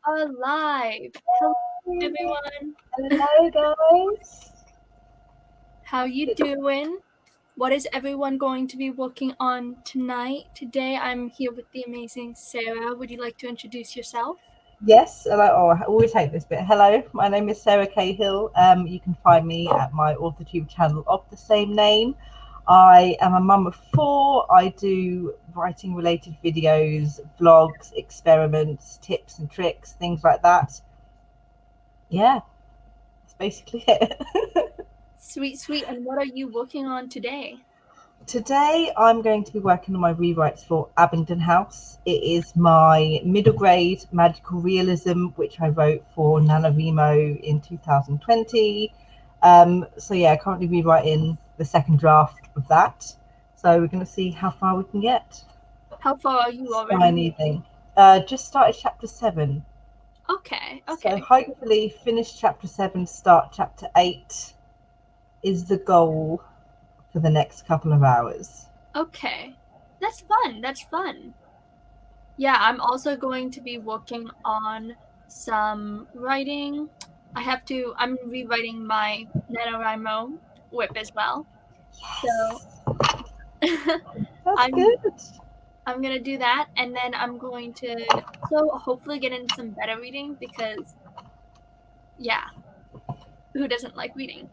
are live. Hello, everyone. Hello, guys. How you doing? What is everyone going to be working on tonight? Today, I'm here with the amazing Sarah. Would you like to introduce yourself? Yes, hello. Oh, I always hate this bit. Hello, my name is Sarah Cahill. You can find me at my AuthorTube channel of the same name. I am a mum of four. I do writing related videos, vlogs, experiments, tips and tricks, things like that. Yeah, that's basically it. Sweet, sweet. And what are you working on today? Today, I'm going to be working on my rewrites for Abingdon House. It is my middle grade magical realism, which I wrote for NaNoWriMo in 2020. So, yeah, currently rewriting the second draft of that. So, we're going to see how far we can get. How far are you already? Tiny thing. Just started chapter 7. Okay, So, okay, hopefully, finish chapter 7, start chapter 8 is the goal for the next couple of hours. okay. That's fun. That's fun. Yeah, I'm also going to be working on some writing. I'm rewriting my NaNoWriMo whip as well. So Yes, that's I'm good. I'm gonna do that, and then I'm going to also hopefully get in some better reading because yeah, who doesn't like reading?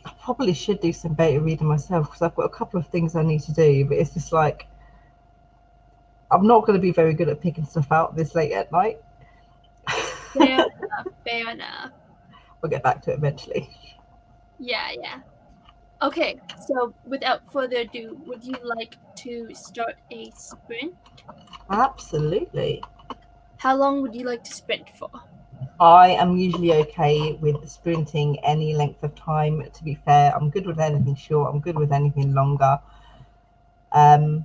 I probably should do some beta reading myself because I've got a couple of things I need to do, but it's just like I'm not going to be very good at picking stuff out this late at night. Fair enough, fair enough. We'll get back to it eventually. Yeah, yeah. Okay, so without further ado, would you like to start a sprint? Absolutely. How long would you like to sprint for? I am usually okay with sprinting any length of time. To be fair, I'm good with anything short. I'm good with anything longer. Um,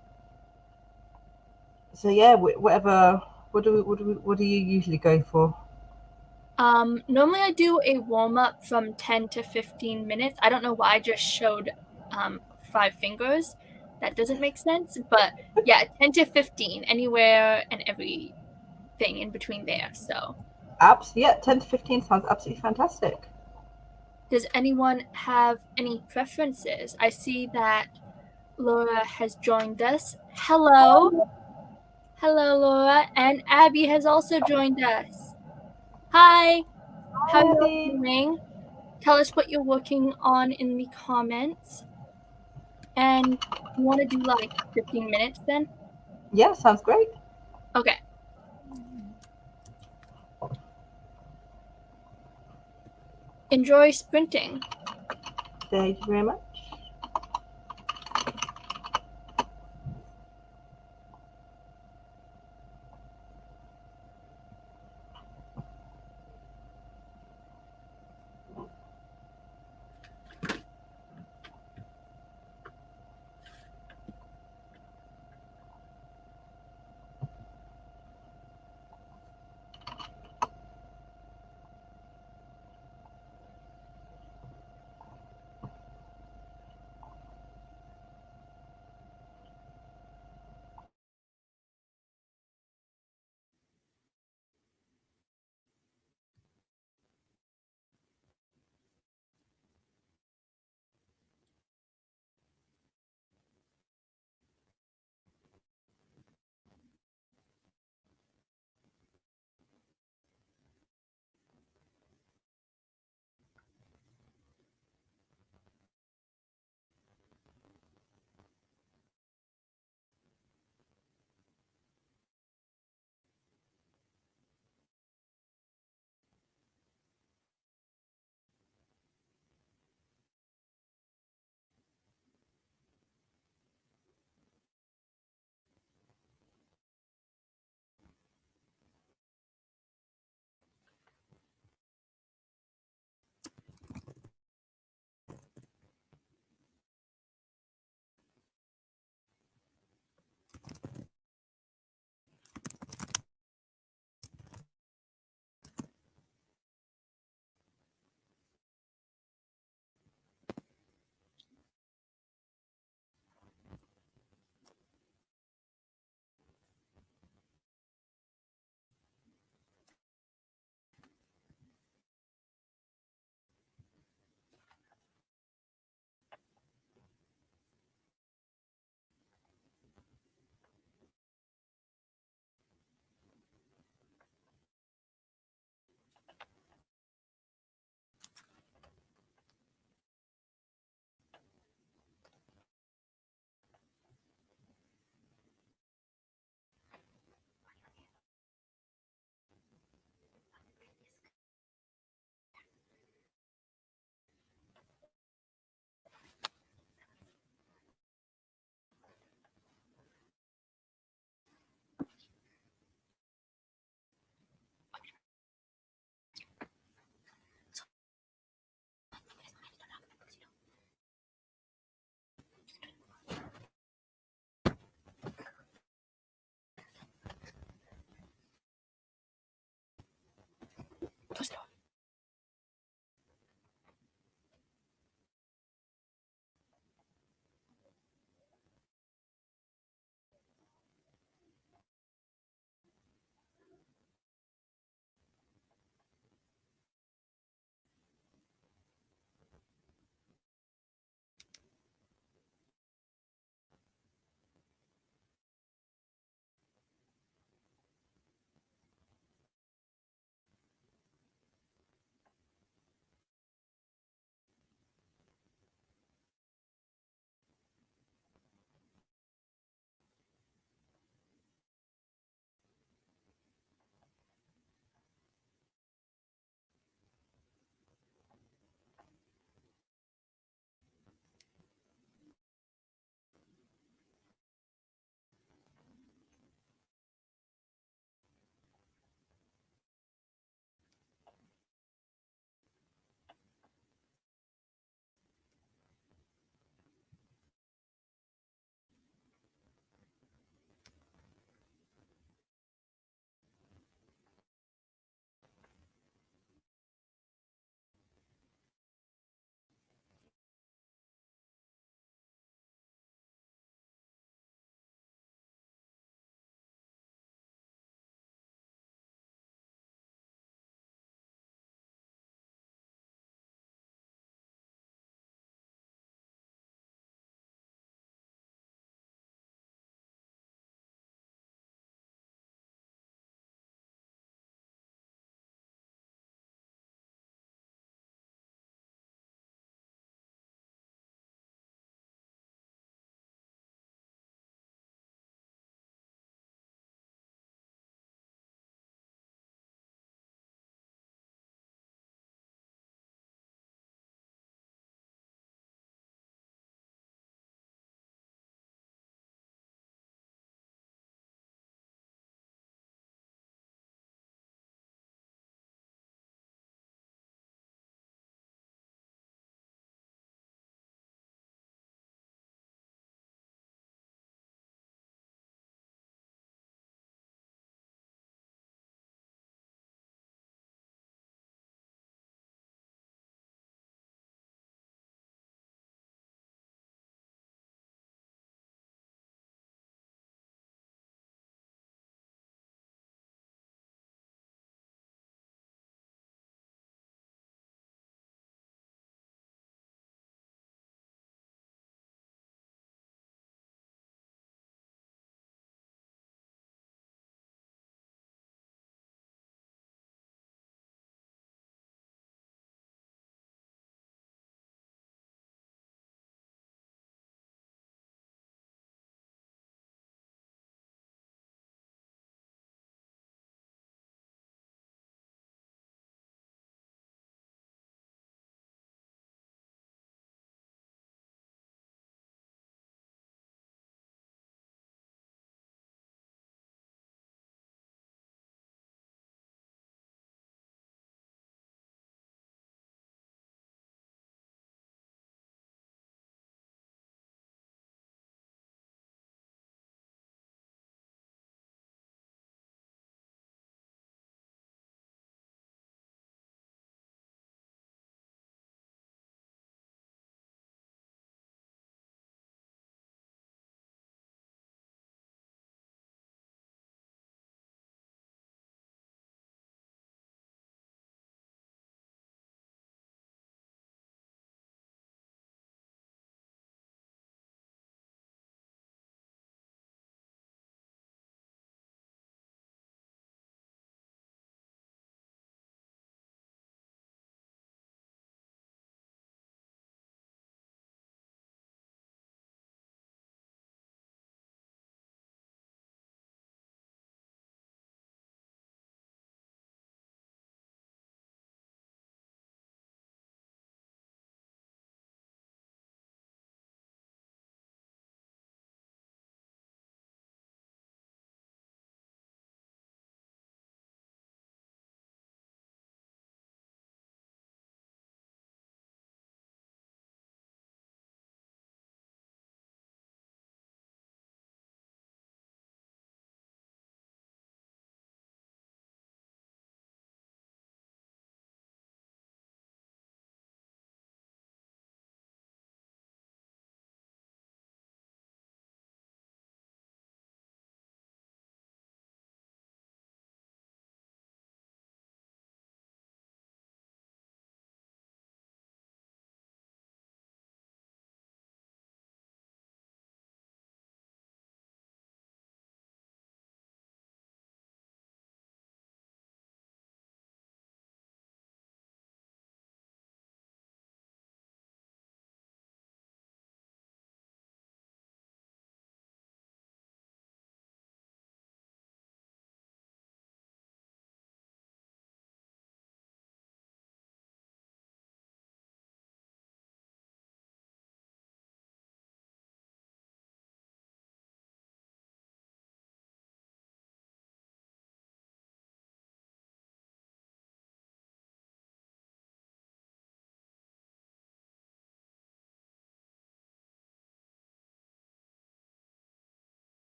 so yeah, whatever. What do you usually go for? Normally I do a warm up from 10 to 15 minutes. I don't know why I just showed 5 fingers. That doesn't make sense, but yeah, 10 to 15, anywhere and everything in between there. So, Yeah, 10 to 15 sounds absolutely fantastic. does anyone have any preferences? I see that Laura has joined us. Hello. Hello, Laura. And Abby has also joined us. Hi. How are Hi, you all Abby. doing? Tell us what you're working on in the comments. And you want to do like 15 minutes then? Yeah, sounds great. Okay. Enjoy sprinting. Thank you very much.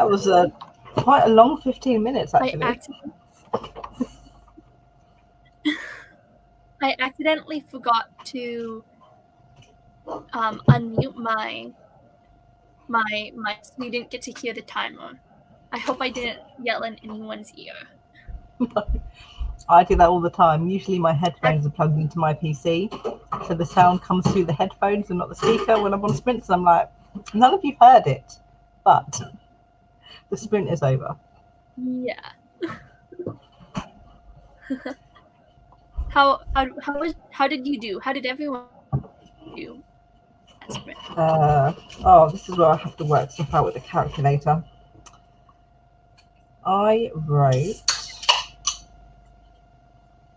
That was quite a long 15 minutes, I actually. accidentally I accidentally forgot to unmute my so you didn't get to hear the timer. I hope I didn't yell in anyone's ear. I do that all the time. Usually my I, headphones are plugged into my PC, so the sound comes through the headphones and not the speaker when I'm on sprints. And I'm like, none of you heard it, but the sprint is over. yeah. How did you do? How did everyone do that sprint? This is where I have to work stuff out with the calculator. I wrote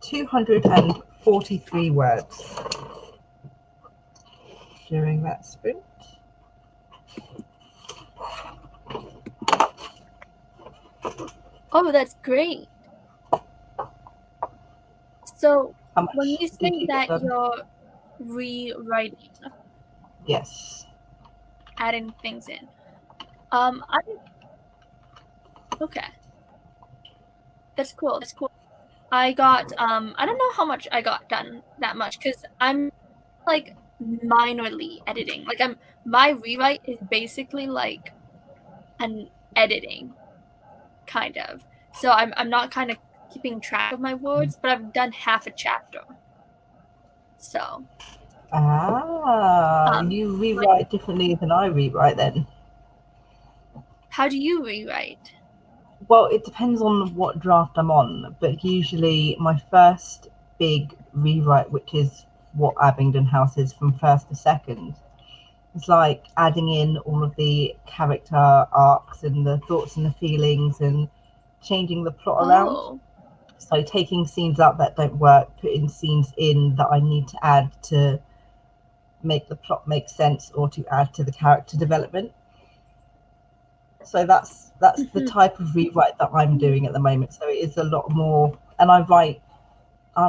243 words during that sprint. Oh, that's great. So How when much you did say you get that done? you're rewriting, Yes. adding things in, I okay, that's cool. That's cool. I got I don't know how much I got done that much because I'm like minorly editing. Like my rewrite is basically like an editing kind of. So I'm not kind of keeping track of my words, but I've done half a chapter. So You like rewrite differently than I rewrite then. how do you rewrite? Well, it depends on what draft I'm on, but usually my first big rewrite, which is what Abingdon House is from first to second, is like adding in all of the character arcs and the thoughts and the feelings and changing the plot around. Oh, So taking scenes out that don't work, putting scenes in that I need to add to make the plot make sense or to add to the character development. So that's the mhm. type of rewrite that I'm doing at the moment. So it is a lot more, and I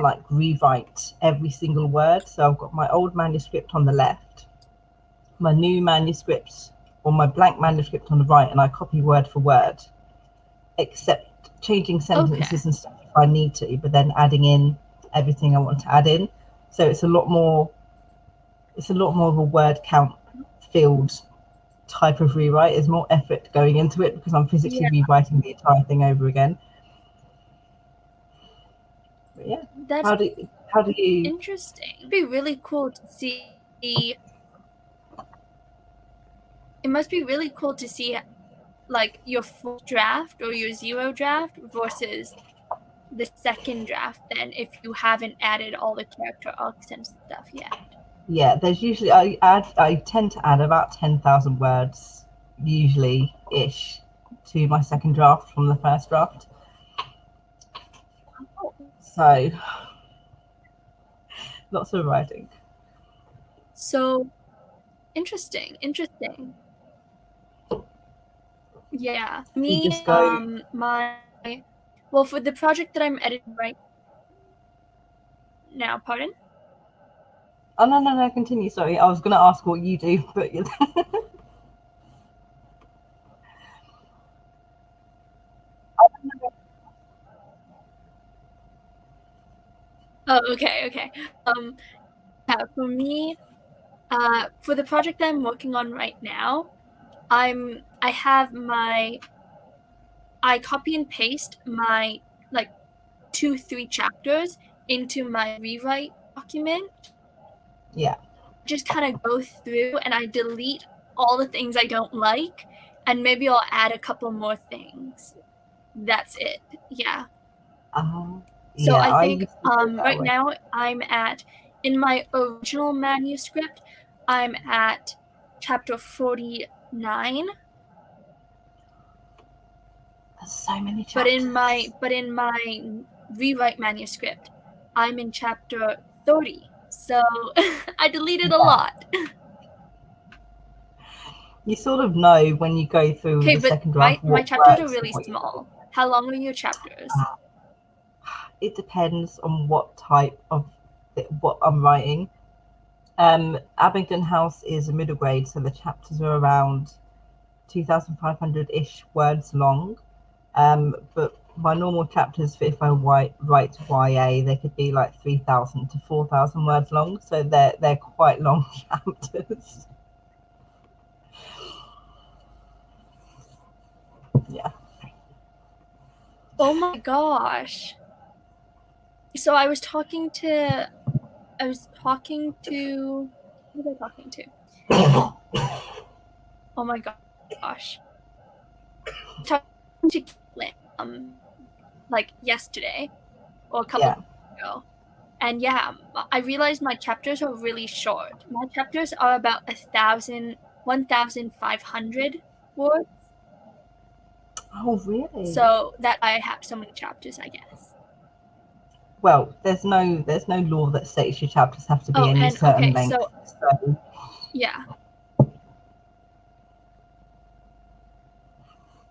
like rewrite every single word. So I've got my old manuscript on the left, my new manuscript or my blank manuscript on the right, and I copy word for word, except changing Okay. sentences and stuff if I need to, but then adding in everything I want to add in. So it's a lot more of a word count filled type of rewrite. There's more effort going into it because I'm physically Yeah, rewriting the entire thing over again. But yeah, that's how do you? interesting. It'd be really cool to see. It must be really cool to see like your full draft or your zero draft versus the second draft then if you haven't added all the character arcs and stuff yet. Yeah, there's usually I tend to add about 10,000 words usually ish to my second draft from the first draft. Oh, So lots of writing. so interesting. Yeah. You Me, just go. my well for the project that I'm editing right now, pardon? Oh no, continue. Sorry, I was going to ask what you do, but Oh, okay. Yeah, for me, for the project that I'm working on right now, I have my I copy and paste my like 2, 3 chapters into my rewrite document. yeah. Just kind of go through and I delete all the things I don't like, and maybe I'll add a couple more things. That's it. Yeah. Uh, So yeah, I I think used to do it that right way. now I'm at in my original manuscript, I'm at chapter 49, There's so many but in chapters. my rewrite manuscript, I'm in chapter 30. So I deleted a Yeah. lot. You sort of know when you go through Okay, the but second draft my what chapters are works and really what you don't. small. How long are your chapters? It depends on what type of what I'm writing. Abingdon House is a middle grade, so the chapters are around 2,500-ish words long. But my normal chapters, if I write YA, they could be like 3,000 to 4,000 words long. So they're quite long chapters. Yeah. Oh my gosh. So I was talking to who was I talking to? Oh my gosh. Talking to Caitlin, like yesterday or a couple Yeah. of days ago. And yeah, I realized my chapters are really short. My chapters are about 1,500 words. Oh, really? So that I have so many chapters, I guess. Well, there's no law that states your chapters have to be Oh, any and certain okay, length. so So yeah,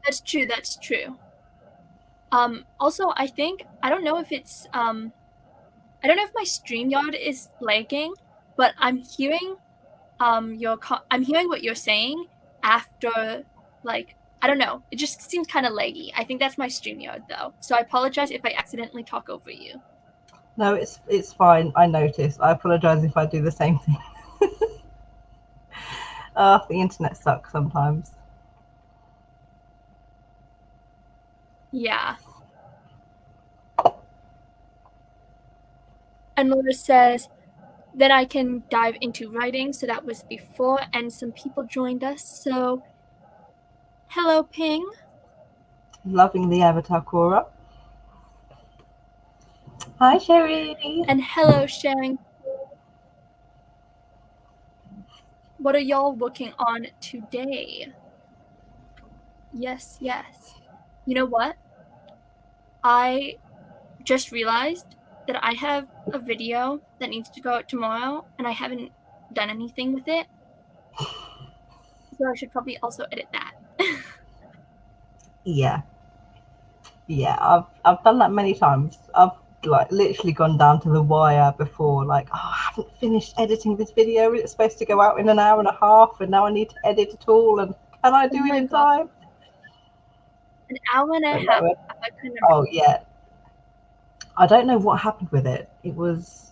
that's true. That's true. Also, I don't know if it's I don't know if my StreamYard is lagging, but I'm hearing what you're saying after, like, I don't know. It just seems kind of laggy. I think that's my StreamYard though. So I apologize if I accidentally talk over you. no, it's fine. I noticed. I apologize if I do the same thing. The internet sucks sometimes. Yeah. And Laura says, then I can dive into writing. So that was before, and some people joined us. So hello, Ping, Loving the Avatar Cora. Hi, Sherry. and hello, sharing. What are y'all working on today? Yes, yes. You know what? I just realized that I have a video that needs to go out tomorrow, and I haven't done anything with it. So I should probably also edit that. Yeah, yeah. I've done that many times. I've like literally gone down to the wire before. Like, oh, I haven't finished editing this video. It's supposed to go out in an hour and a half, and now I need to edit it all. And can I Oh do it my in god, time? an hour and a But half. no. I couldn't. Oh yeah. I don't know what happened with it. It was.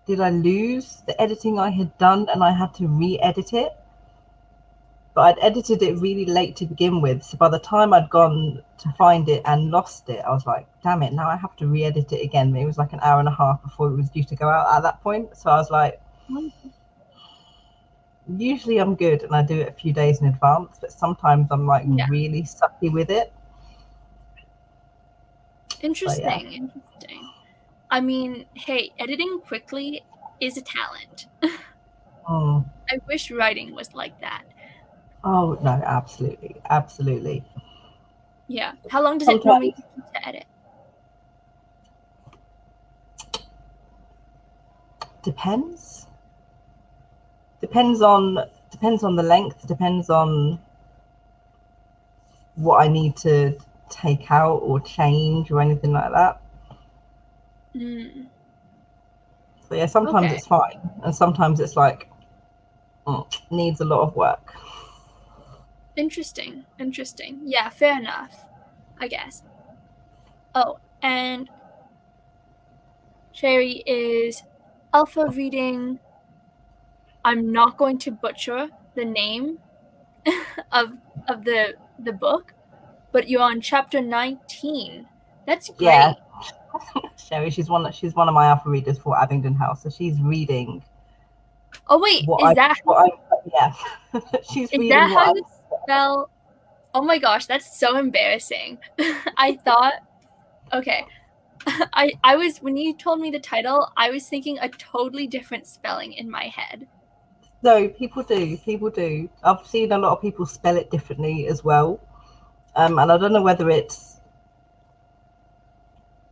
Did I lose the editing I had done, and I had to re-edit it? But I'd edited it really late to begin with. So by the time I'd gone to find it and lost it, I was like, damn it, now I have to re edit it again. It was like an hour and a half before it was due to go out at that point. So I was like, usually I'm good and I do it a few days in advance, but sometimes I'm like Yeah, really sucky with it. But yeah. interesting, interesting. I mean, hey, editing quickly is a talent. Mm. I wish writing was like that. Oh, no, absolutely. Absolutely. Yeah. How long does it normally Sometimes take you to edit? depends. Depends on the length, depends on what I need to take out or change or anything like that. Mm, So yeah, sometimes okay. it's fine, and sometimes it's like needs a lot of work. Interesting. Interesting. Yeah, fair enough, I guess. Oh, and Sherry is alpha reading. I'm not going to butcher the name of the book, but you're on chapter 19. That's Yeah, great. Sherry, she's one of my alpha readers for Abingdon House, so she's reading Oh wait, what I what I yeah. She's is reading that how what you spell? Oh my gosh, that's so embarrassing. I thought okay. I was when you told me the title, I was thinking a totally different spelling in my head. no, people do. I've seen a lot of people spell it differently as well, and I don't know whether it's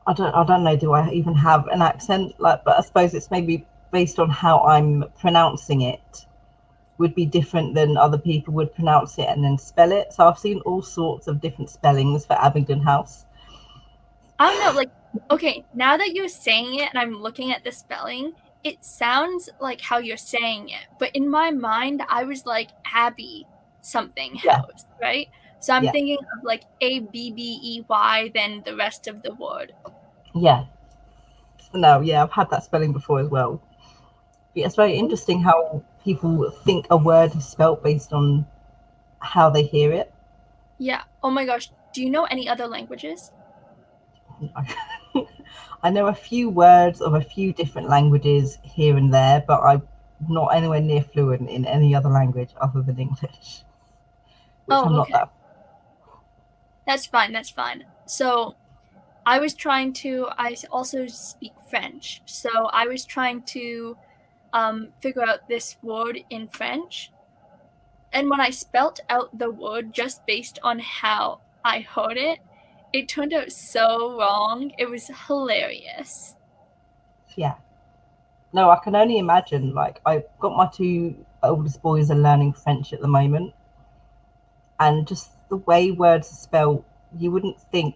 I don't know. Do I even have an accent? Like, but I suppose it's maybe based on how I'm pronouncing it would be different than other people would pronounce it and then spell it. So I've seen all sorts of different spellings for Abingdon House. I don't know, like okay, now that you're saying it and I'm looking at the spelling, it sounds like how you're saying it. But in my mind, I was like Abby. something Yeah, house, right? So I'm yeah, thinking of like ABBEY, then the rest of the word. yeah. No, yeah, I've had that spelling before as well. But it's very interesting how people think a word is spelt based on how they hear it. Yeah. Oh my gosh. Do you know any other languages? I know a few words of a few different languages here and there, but I'm not anywhere near fluent in any other language other than English, which I'm Oh, not okay. that. That's fine. That's fine. So I also speak French. So I was trying to figure out this word in French. And when I spelt out the word just based on how I heard it, it turned out so wrong. It was hilarious. Yeah. No, I can only imagine. Like, I've got my two oldest boys are learning French at the moment, and just the way words are spelled, you wouldn't think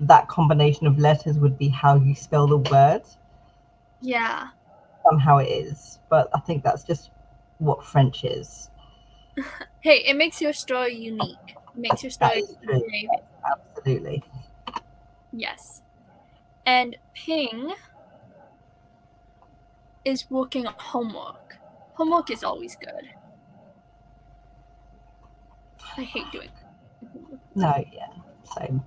that combination of letters would be how you spell the word. Yeah. Somehow it is, but I think that's just what French is. Hey, it makes your story unique. It makes your That story is true. very, Absolutely. yes. And Ping is working on homework. Homework is always good. I hate doing homework. No, yeah, same.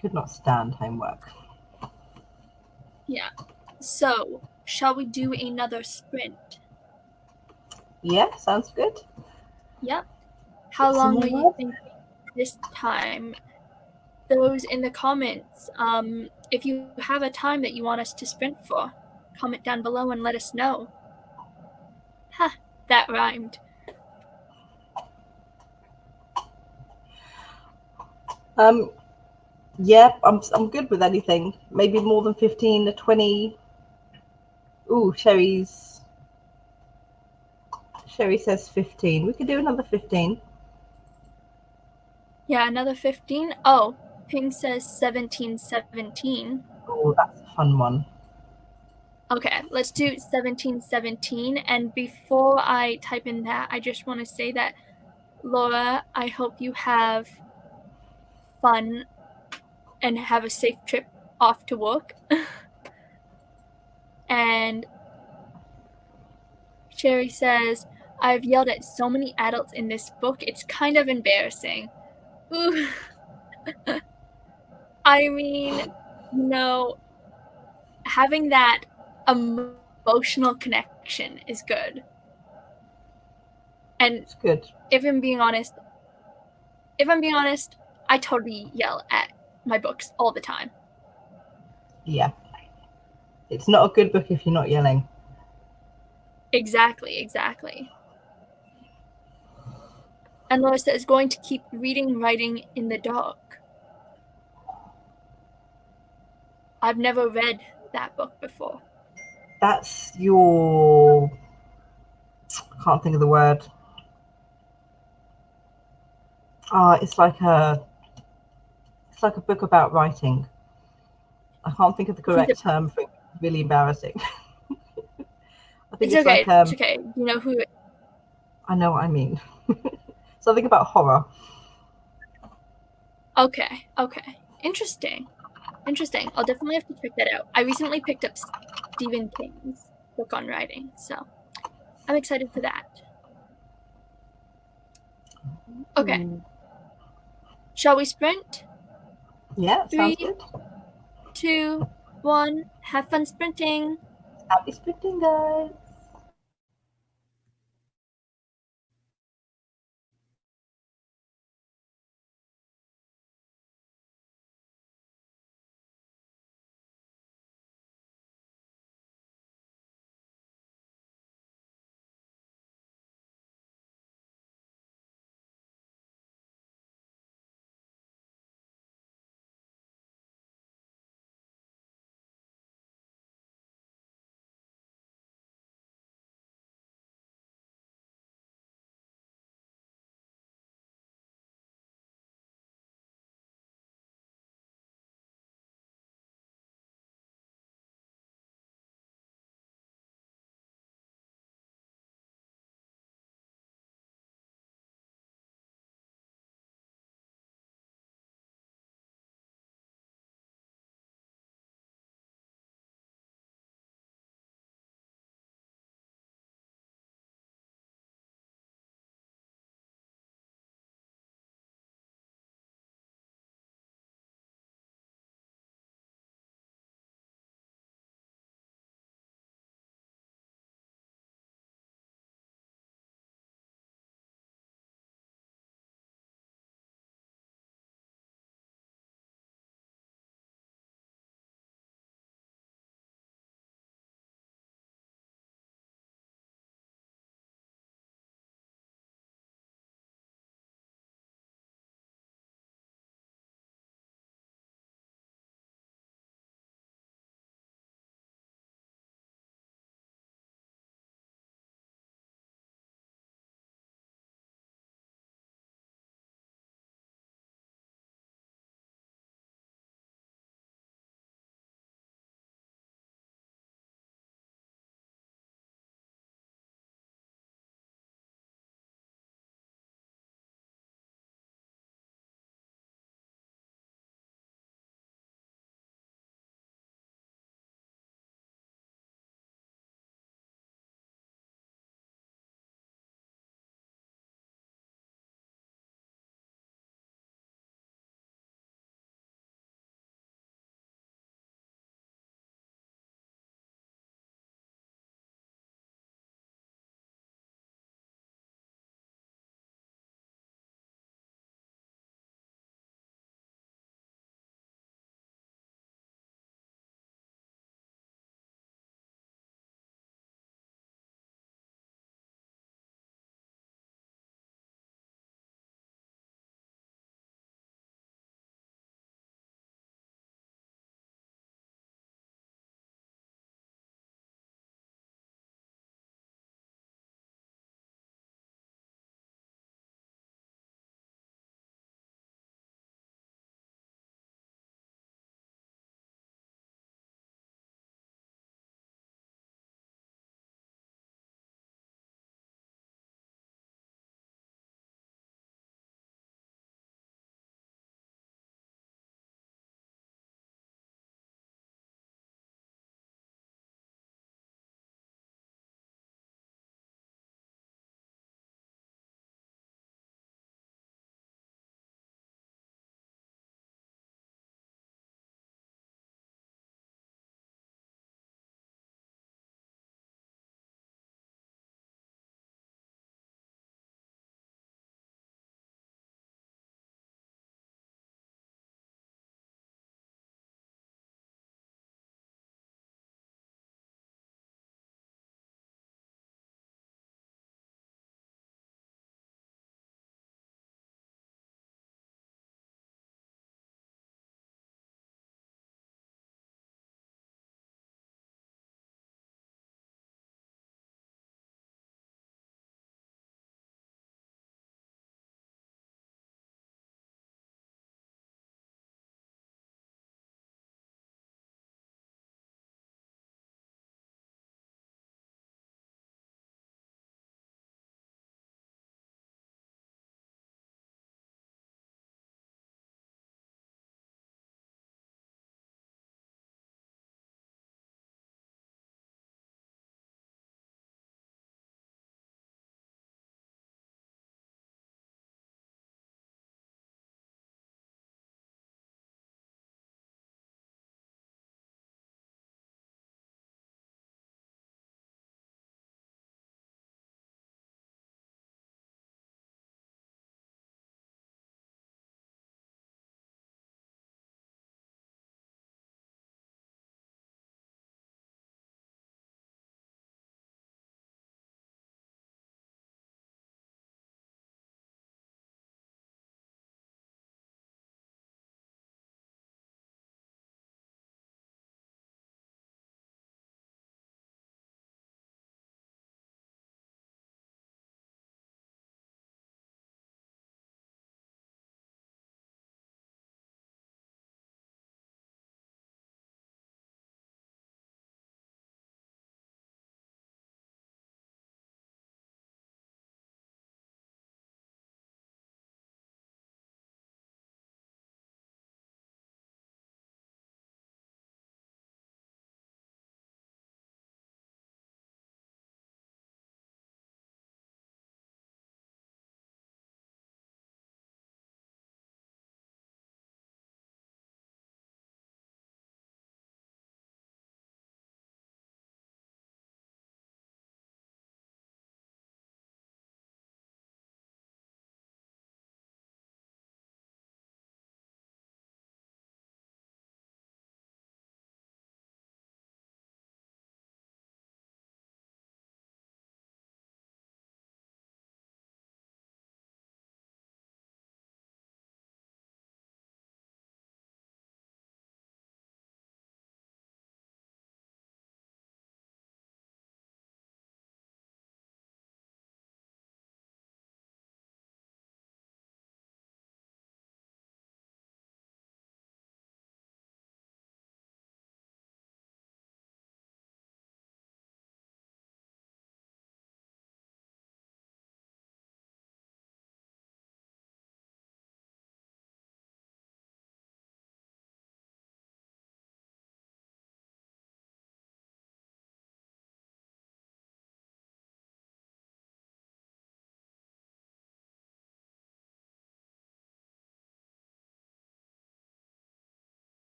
Could not stand homework. Yeah. So, shall we do another sprint? Yeah, sounds good. Yep. How Pick some long more are you words. thinking this time? Those in the comments. If you have a time that you want us to sprint for, comment down below and let us know. Ha, that rhymed. Um, yeah, I'm good with anything. Maybe more than 15 to 20. Ooh, Sherry says 15. We could do another 15. Yeah, another 15. Oh, Ping says 1717. Oh, that's a fun one. Okay, let's do 1717. And before I type in that, I just want to say that, Laura, I hope you have fun and have a safe trip off to work. And Sherry says, I've yelled at so many adults in this book, it's kind of embarrassing. Ooh. I mean, having that emotional connection is good. And It's good. if I'm being honest, if I'm being honest, I totally yell at my books all the time. Yeah. It's not a good book if you're not yelling. Exactly, exactly. And Laura says, going to keep reading, writing in the dark. I've never read that book before. That's your. I can't think of the word. It's like a. It's like a book about writing. I can't think of the Who's correct it? term for it. Really embarrassing. I think It's it's like okay. It's okay. You know who? I know what I mean. Something about horror. Okay. Okay. Interesting. Interesting. I'll definitely have to check that out. I recently picked up Stephen King's book on writing, so I'm excited for that. Okay. Ooh. Shall we sprint? Yeah, sounds Three, good. 2, 1. Have fun sprinting. Happy sprinting, guys.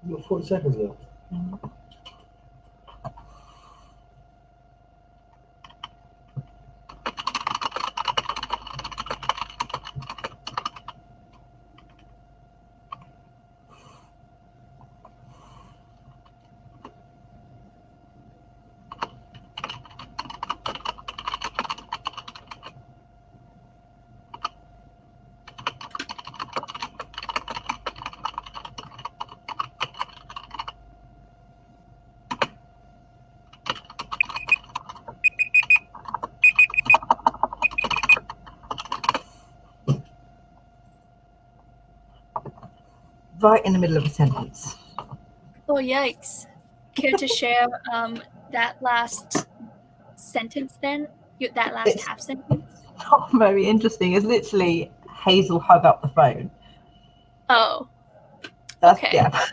You've got 40 seconds left. Right in the middle of a sentence. Oh, yikes. Care to share that last sentence then? That last It's half sentence? not very interesting. It's literally Hazel hung up the phone. Oh, That's okay. yeah.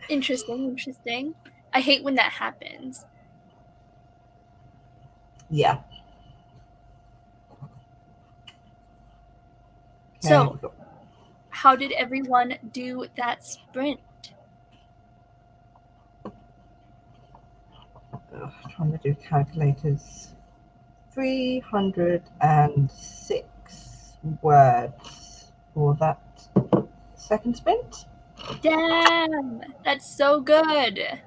Interesting. I hate when that happens. Yeah. Okay. So, how did everyone do that sprint? Trying to do calculators. 306 words for that second sprint. Damn, that's so good.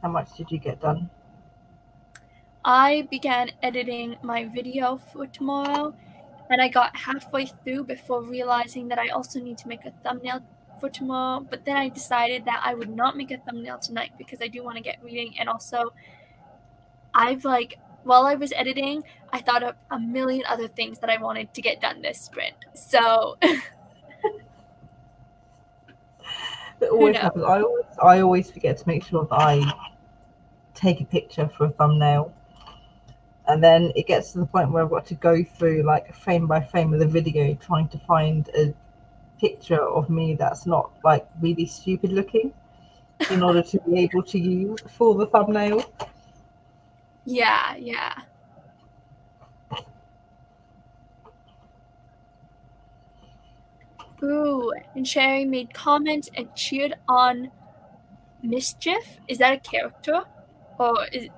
How much did you get done? I began editing my video for tomorrow, and I got halfway through before realizing that I also need to make a thumbnail for tomorrow. But then I decided that I would not make a thumbnail tonight because I do want to get reading, and also while I was editing, I thought of a million other things that I wanted to get done this sprint. So It who always knows? happens. I always forget to make sure that I take a picture for a thumbnail, and then it gets to the point where I've got to go through like frame by frame of the video trying to find a picture of me that's not like really stupid looking in order to be able to use for the thumbnail. Yeah. Ooh, and Sherry made comments and cheered on Mischief. Is that a character? Or is it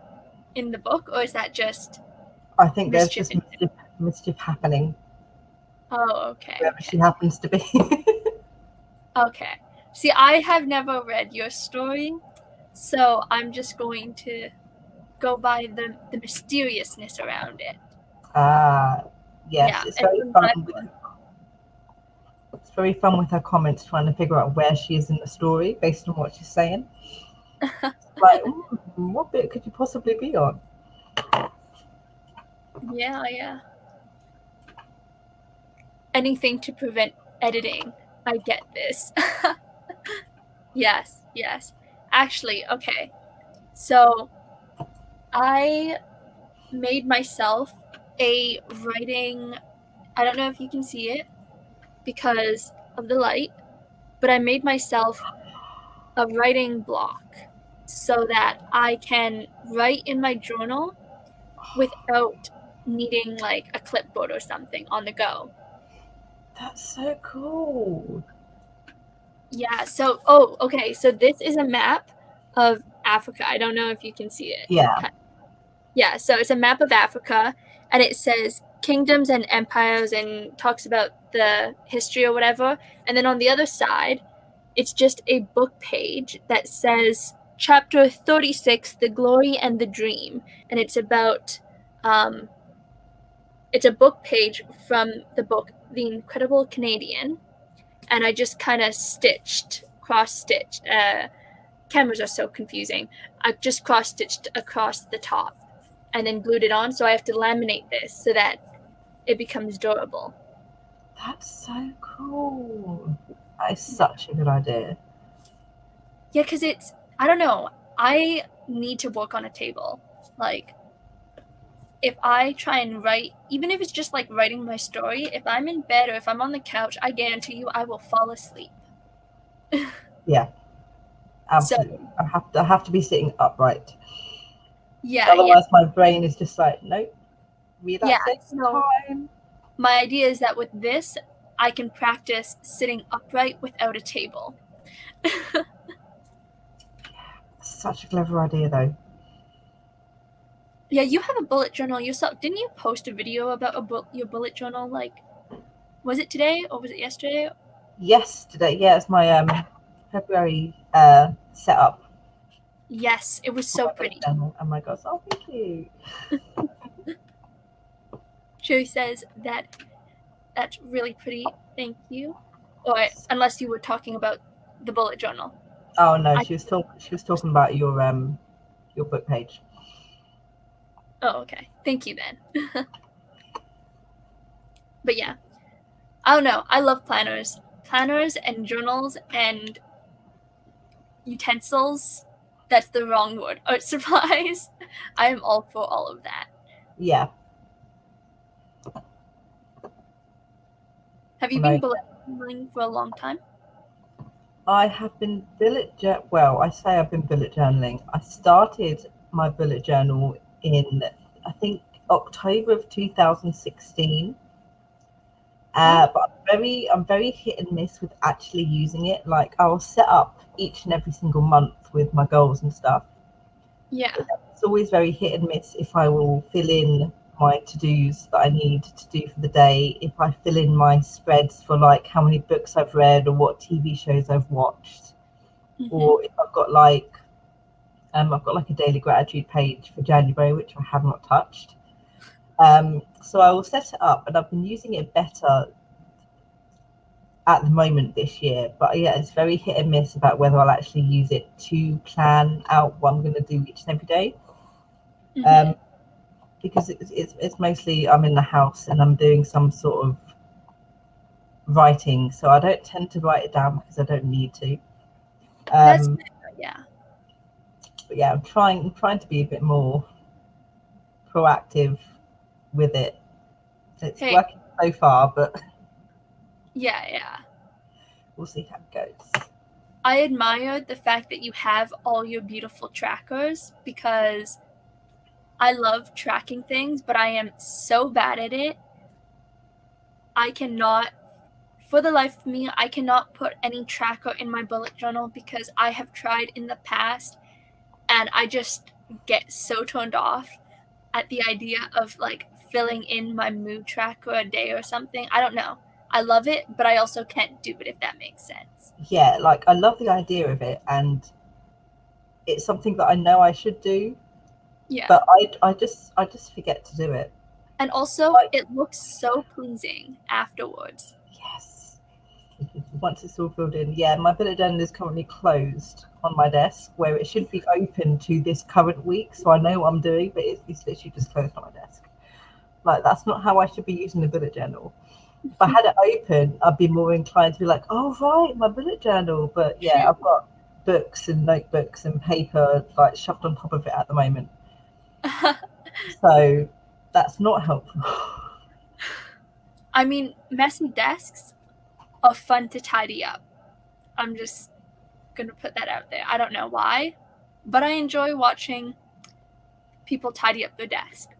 in the book? Or is that just I think there's Mischief? just mischief happening Oh, okay. wherever she happens to be. Okay. See, I have never read your story, so I'm just going to go by the mysteriousness around it. Yes, Yeah, it's and very from fun. my It's very fun with her comments, trying to figure out where she is in the story based on what she's saying. Like, what bit could you possibly be on? yeah. Anything to prevent editing. I get this. Yes. Actually, okay. So I made myself a writing. I don't know if you can see it because of the light, but I made myself a writing block so that I can write in my journal without needing like a clipboard or something on the go. That's so cool. Yeah, okay, so this is a map of Africa. I don't know if you can see it. Yeah, Yeah, so it's a map of Africa and it says kingdoms and empires and talks about the history or whatever. And then on the other side, it's just a book page that says chapter 36, The Glory and the Dream. And it's a book page from the book The Incredible Canadian. And I just kind of cross stitched. Cameras are so confusing. I just cross stitched across the top and then glued it on. So I have to laminate this so that it becomes durable. that's so cool. That is such a good idea. Yeah, because I don't know. I need to work on a table. Like, if I try and write, even if it's just like writing my story, if I'm in bed or if I'm on the couch, I guarantee you I will fall asleep. Yeah, So, absolutely. I have to be sitting upright. yeah. Otherwise, my brain is just like, nope, Yeah. relaxation So, time. my idea is that with this, I can practice sitting upright without a table. Such a clever idea, though. Yeah, you have a bullet journal yourself. Didn't you post a video about your bullet journal? Like, was it today or was it yesterday? Yesterday, yeah, it's my February setup Yes, it was for so my bullet pretty. journal. Oh my gosh, oh, thank you. Sherry says that that's really pretty. Thank you. Or unless you were talking about the bullet journal. Oh no, I she was talking about your book page. Oh, okay. Thank you then. But yeah, I don't know. I love planners. Planners and journals and utensils. That's the wrong word. Art supplies. I am all for all of that. Yeah, Have you no, been bullet journaling for a long time? I have been well, I say I've been bullet journaling. I started my bullet journal in, I think, October of 2016. Oh, But I'm very hit and miss with actually using it. Like I'll set up each and every single month with my goals and stuff. yeah. It's always very hit and miss if I will fill in my to-dos that I need to do for the day, if I fill in my spreads for like how many books I've read or what TV shows I've watched, Mm-hmm. or if I've got like a daily gratitude page for January which I have not touched. So I will set it up, and I've been using it better at the moment this year. But yeah, it's very hit and miss about whether I'll actually use it to plan out what I'm going to do each and every day. Mm-hmm. Um, because it's mostly I'm in the house and I'm doing some sort of writing, so I don't tend to write it down because I don't need to. That's Um, yeah. but yeah, I'm trying to be a bit more proactive with it. It's Hey, working so far, but yeah, yeah. we'll see how it goes. I admire the fact that you have all your beautiful trackers because I love tracking things, but I am so bad at it. I cannot, for the life of me, I cannot put any tracker in my bullet journal because I have tried in the past and I just get so turned off at the idea of like filling in my mood tracker a day or something. I don't know. I love it, but I also can't do it if that makes sense. Yeah, like I love the idea of it, and it's something that I know I should do, Yeah. but I just forget to do it. And also, Like, it looks so pleasing afterwards. yes, once it's all filled in. Yeah, my bullet journal is currently closed on my desk, where it should be open to this current week, so I know what I'm doing, but it's literally just closed on my desk. Like that's not how I should be using the bullet journal. If I had it open, I'd be more inclined to be like, oh right, my bullet journal. But yeah, Shoot. I've got books and notebooks and paper like shoved on top of it at the moment. So that's not helpful. I mean, messy desks are fun to tidy up. I'm just gonna put that out there. I don't know why, but I enjoy watching people tidy up their desk.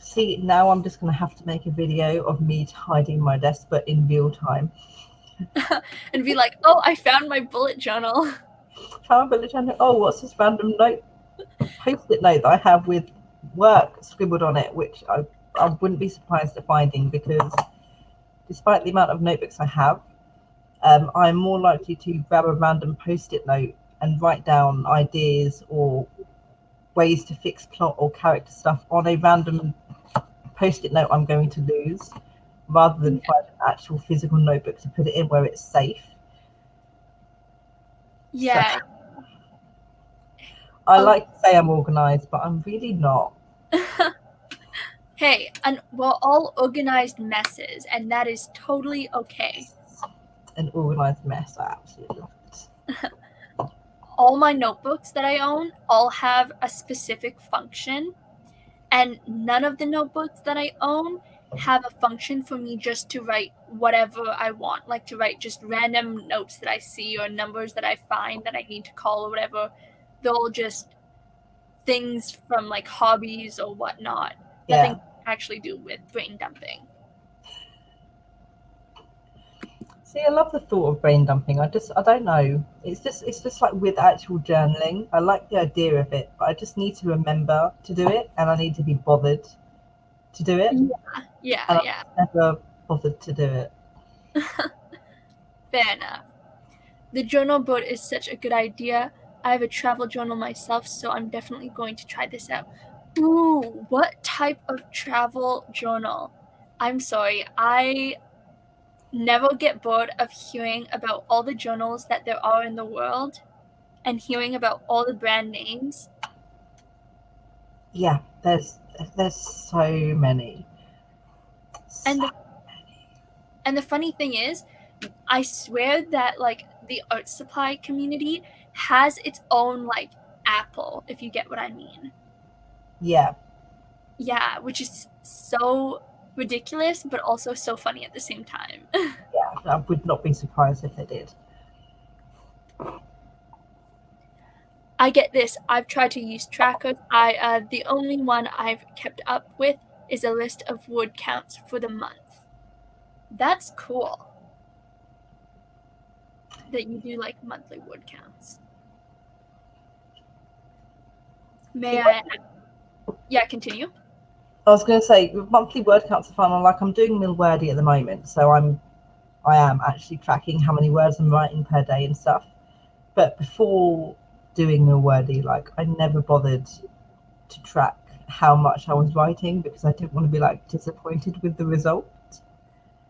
See, now I'm just going to have to make a video of me tidying my desk, but in real time. And be like, oh, I found my bullet journal. Found bullet journal. Oh, what's this random post-it note that I have with work scribbled on it, which I wouldn't be surprised at finding, because despite the amount of notebooks I have, I'm more likely to grab a random post-it note and write down ideas or ways to fix plot or character stuff on a random post-it note I'm going to lose, rather than Yeah. find an actual physical notebook to put it in where it's safe. So Yeah. I Oh, like to say I'm organized, but I'm really not. hey, and we're all organized messes, and that is totally okay. An organized mess. I absolutely love it. All my notebooks that I own all have a specific function, and none of the notebooks that I own have a function for me just to write whatever I want, like to write just random notes that I see or numbers that I find that I need to call or whatever. They're all just things from like hobbies or whatnot. Nothing Yeah. actually do with brain dumping. See, I love the thought of brain dumping. I don't know. It's just like with actual journaling. I like the idea of it, but I just need to remember to do it, and I need to be bothered to do it, Yeah, yeah, and yeah. I'm never bothered to do it. Fair enough. The journal board is such a good idea. I have a travel journal myself, so I'm definitely going to try this out. Ooh, what type of travel journal? I'm sorry, I never get bored of hearing about all the journals that there are in the world and hearing about all the brand names. Yeah, there's so many. And So, the funny thing is, I swear that like the art supply community has its own like Apple, if you get what I mean. yeah, Yeah, which is so ridiculous, but also so funny at the same time. yeah. I would not be surprised if they did. I get this. I've tried to use trackers. The only one I've kept up with is a list of word counts for the month. That's cool that you do like monthly word counts. May See, I? Yeah, continue. I was going to say monthly word counts are fun. I'm doing Milwordy at the moment, so I am actually tracking how many words I'm writing per day and stuff. But before doing Milwordy, like I never bothered to track how much I was writing because I didn't want to be like disappointed with the result.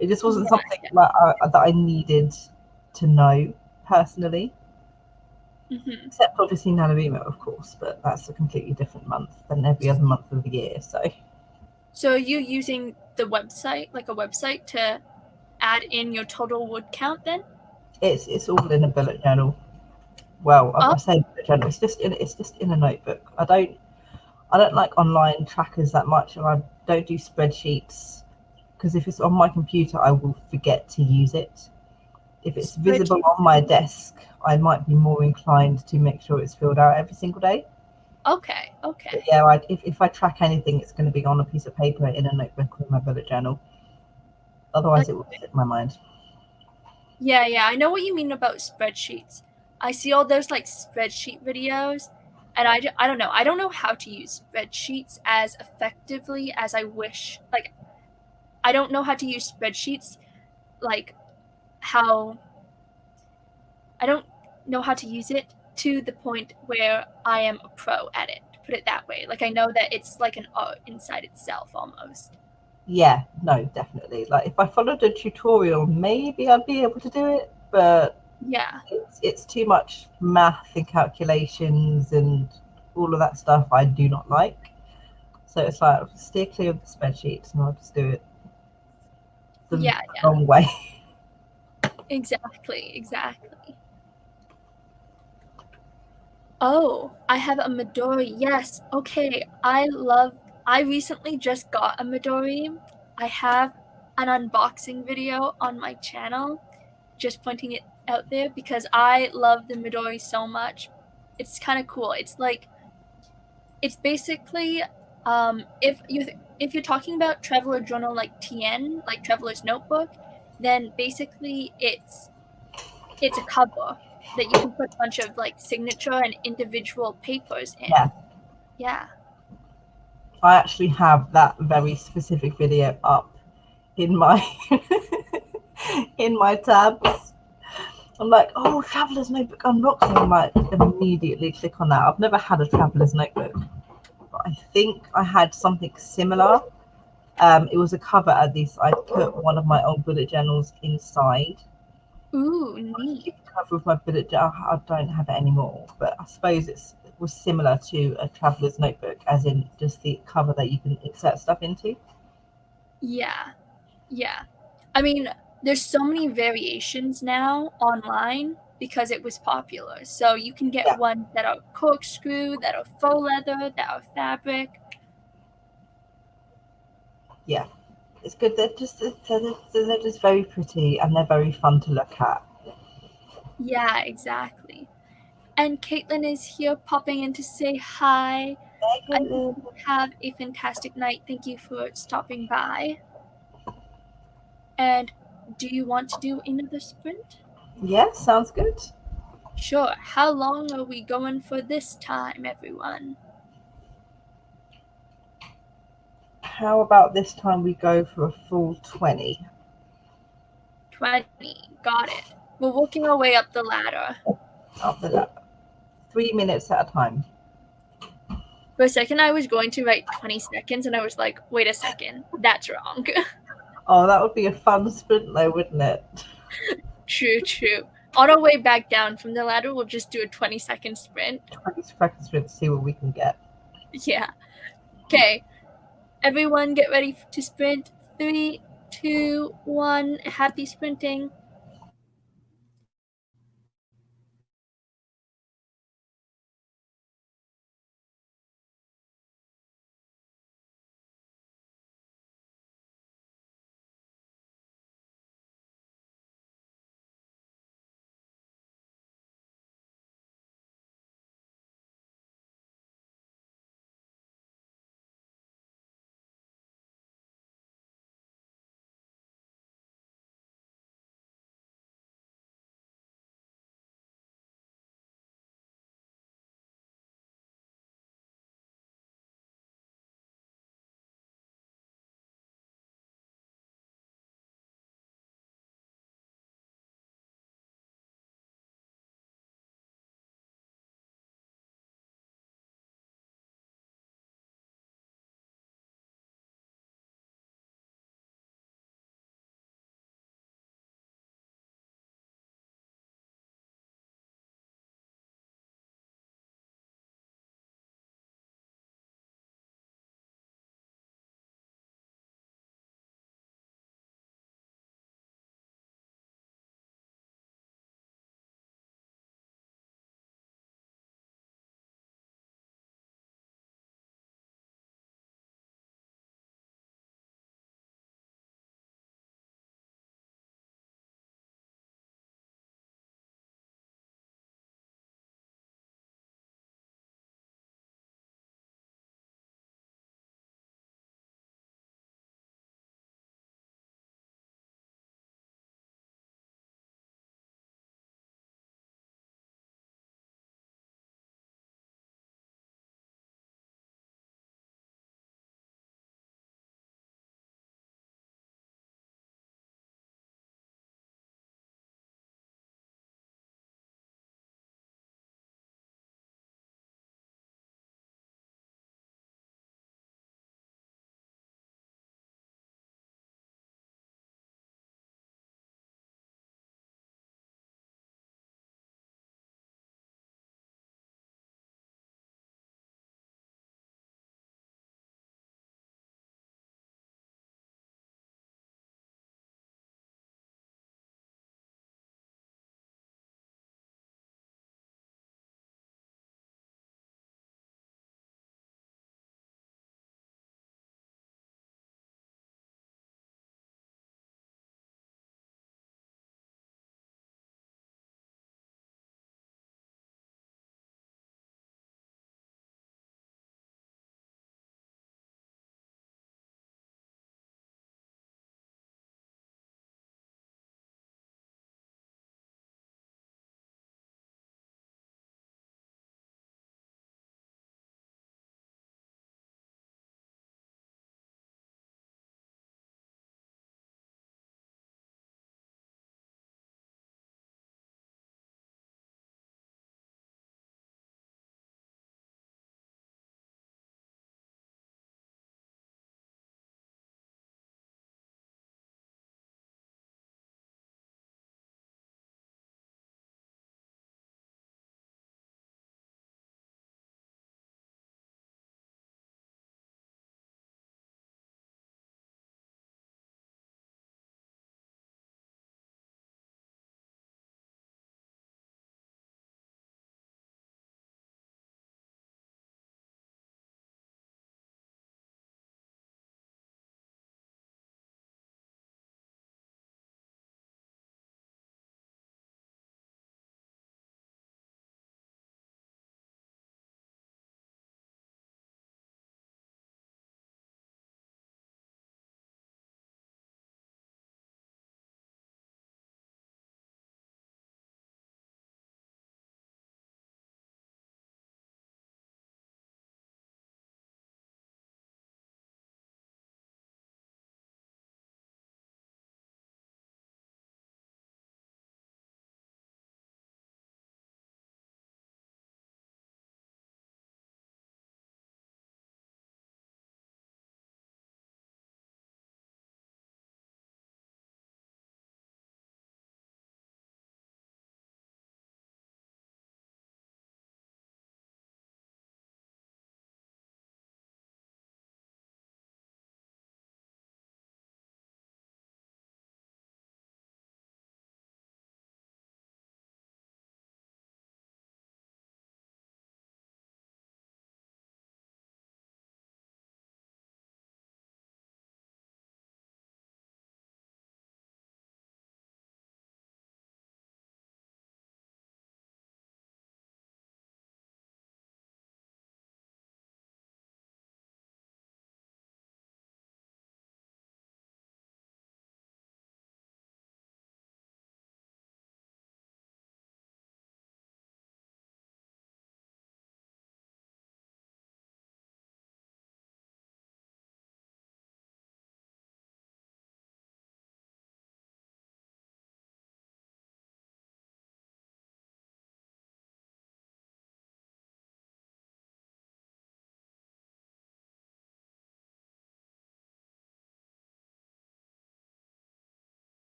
It just wasn't Yeah, something that I needed to know personally. yeah. Except obviously NaNoWriMo, of course, but that's a completely different month than every other month of the year. So So are you using the website, like a website, to add in your total word count then? it's all in a bullet journal. Well, Oh, I say bullet journal. It's just in a notebook. I don't like online trackers that much, and I don't do spreadsheets because if it's on my computer, I will forget to use it. If it's visible spreadsheet. on my desk, I might be more inclined to make sure it's filled out every single day. Okay, But okay. yeah, if I track anything, it's going to be on a piece of paper in a notebook or in my bullet journal. Otherwise, That's it will slip my mind. Yeah, yeah, I know what you mean about spreadsheets. I see all those like spreadsheet videos, and I don't know. I don't know how to use spreadsheets as effectively as I wish. Like, I don't know how to use spreadsheets like how I don't know how to use it to the point where I am a pro at it, to put it that way. Like, I know that it's like an art inside itself almost. Yeah, no, definitely. Like if I followed a tutorial, maybe I'd be able to do it, but Yeah, it's too much math and calculations and all of that stuff I do not like. So it's like steer clear of the spreadsheets and I'll just do it the yeah, yeah. wrong way. Exactly, exactly. Oh, I have a Midori. Yes. Okay. I recently just got a Midori. I have an unboxing video on my channel, just pointing it out there because I love the Midori so much. It's kind of cool. It's basically if you're talking about Traveler Journal like TN, like Traveler's Notebook, then basically it's a cover that you can put a bunch of like signature and individual papers Yeah, in. Yeah. I actually have that very specific video up in my in my tabs. I'm like, oh, traveler's notebook unboxing. I'm like, immediately click on that. I've never had a traveler's notebook, but I think I had something similar. It was a cover at least. I put one of my old bullet journals inside. Ooh, neat. The cover of my bullet journal. I don't have it anymore, but I suppose it was similar to a traveler's notebook, as in just the cover that you can insert stuff into. Yeah. Yeah. I mean, there's so many variations now online because it was popular. So you can get Yeah, ones that are corkscrew, that are faux leather, that are fabric. yeah, it's good. They're just very pretty and they're very fun to look at. Yeah, exactly. And Caitlin is here popping in to say hi. I hope Hey, you have a fantastic night. Thank you for stopping by. And Do you want to do another sprint? Yeah, sounds good. Sure. How long are we going for this time, everyone? How about this time we go for a full 20? 20. Got it. We're working our way up the ladder. Up the ladder. 3 minutes at a time. For a second, I was going to write 20 seconds, and I was like, wait a second, that's wrong. Oh, that would be a fun sprint though, wouldn't it? True, true. On our way back down from the ladder, we'll just do a 20-second sprint. 20-second sprint to see what we can get. Yeah. Okay. Everyone get ready to sprint. 3, 2, 1. Happy sprinting.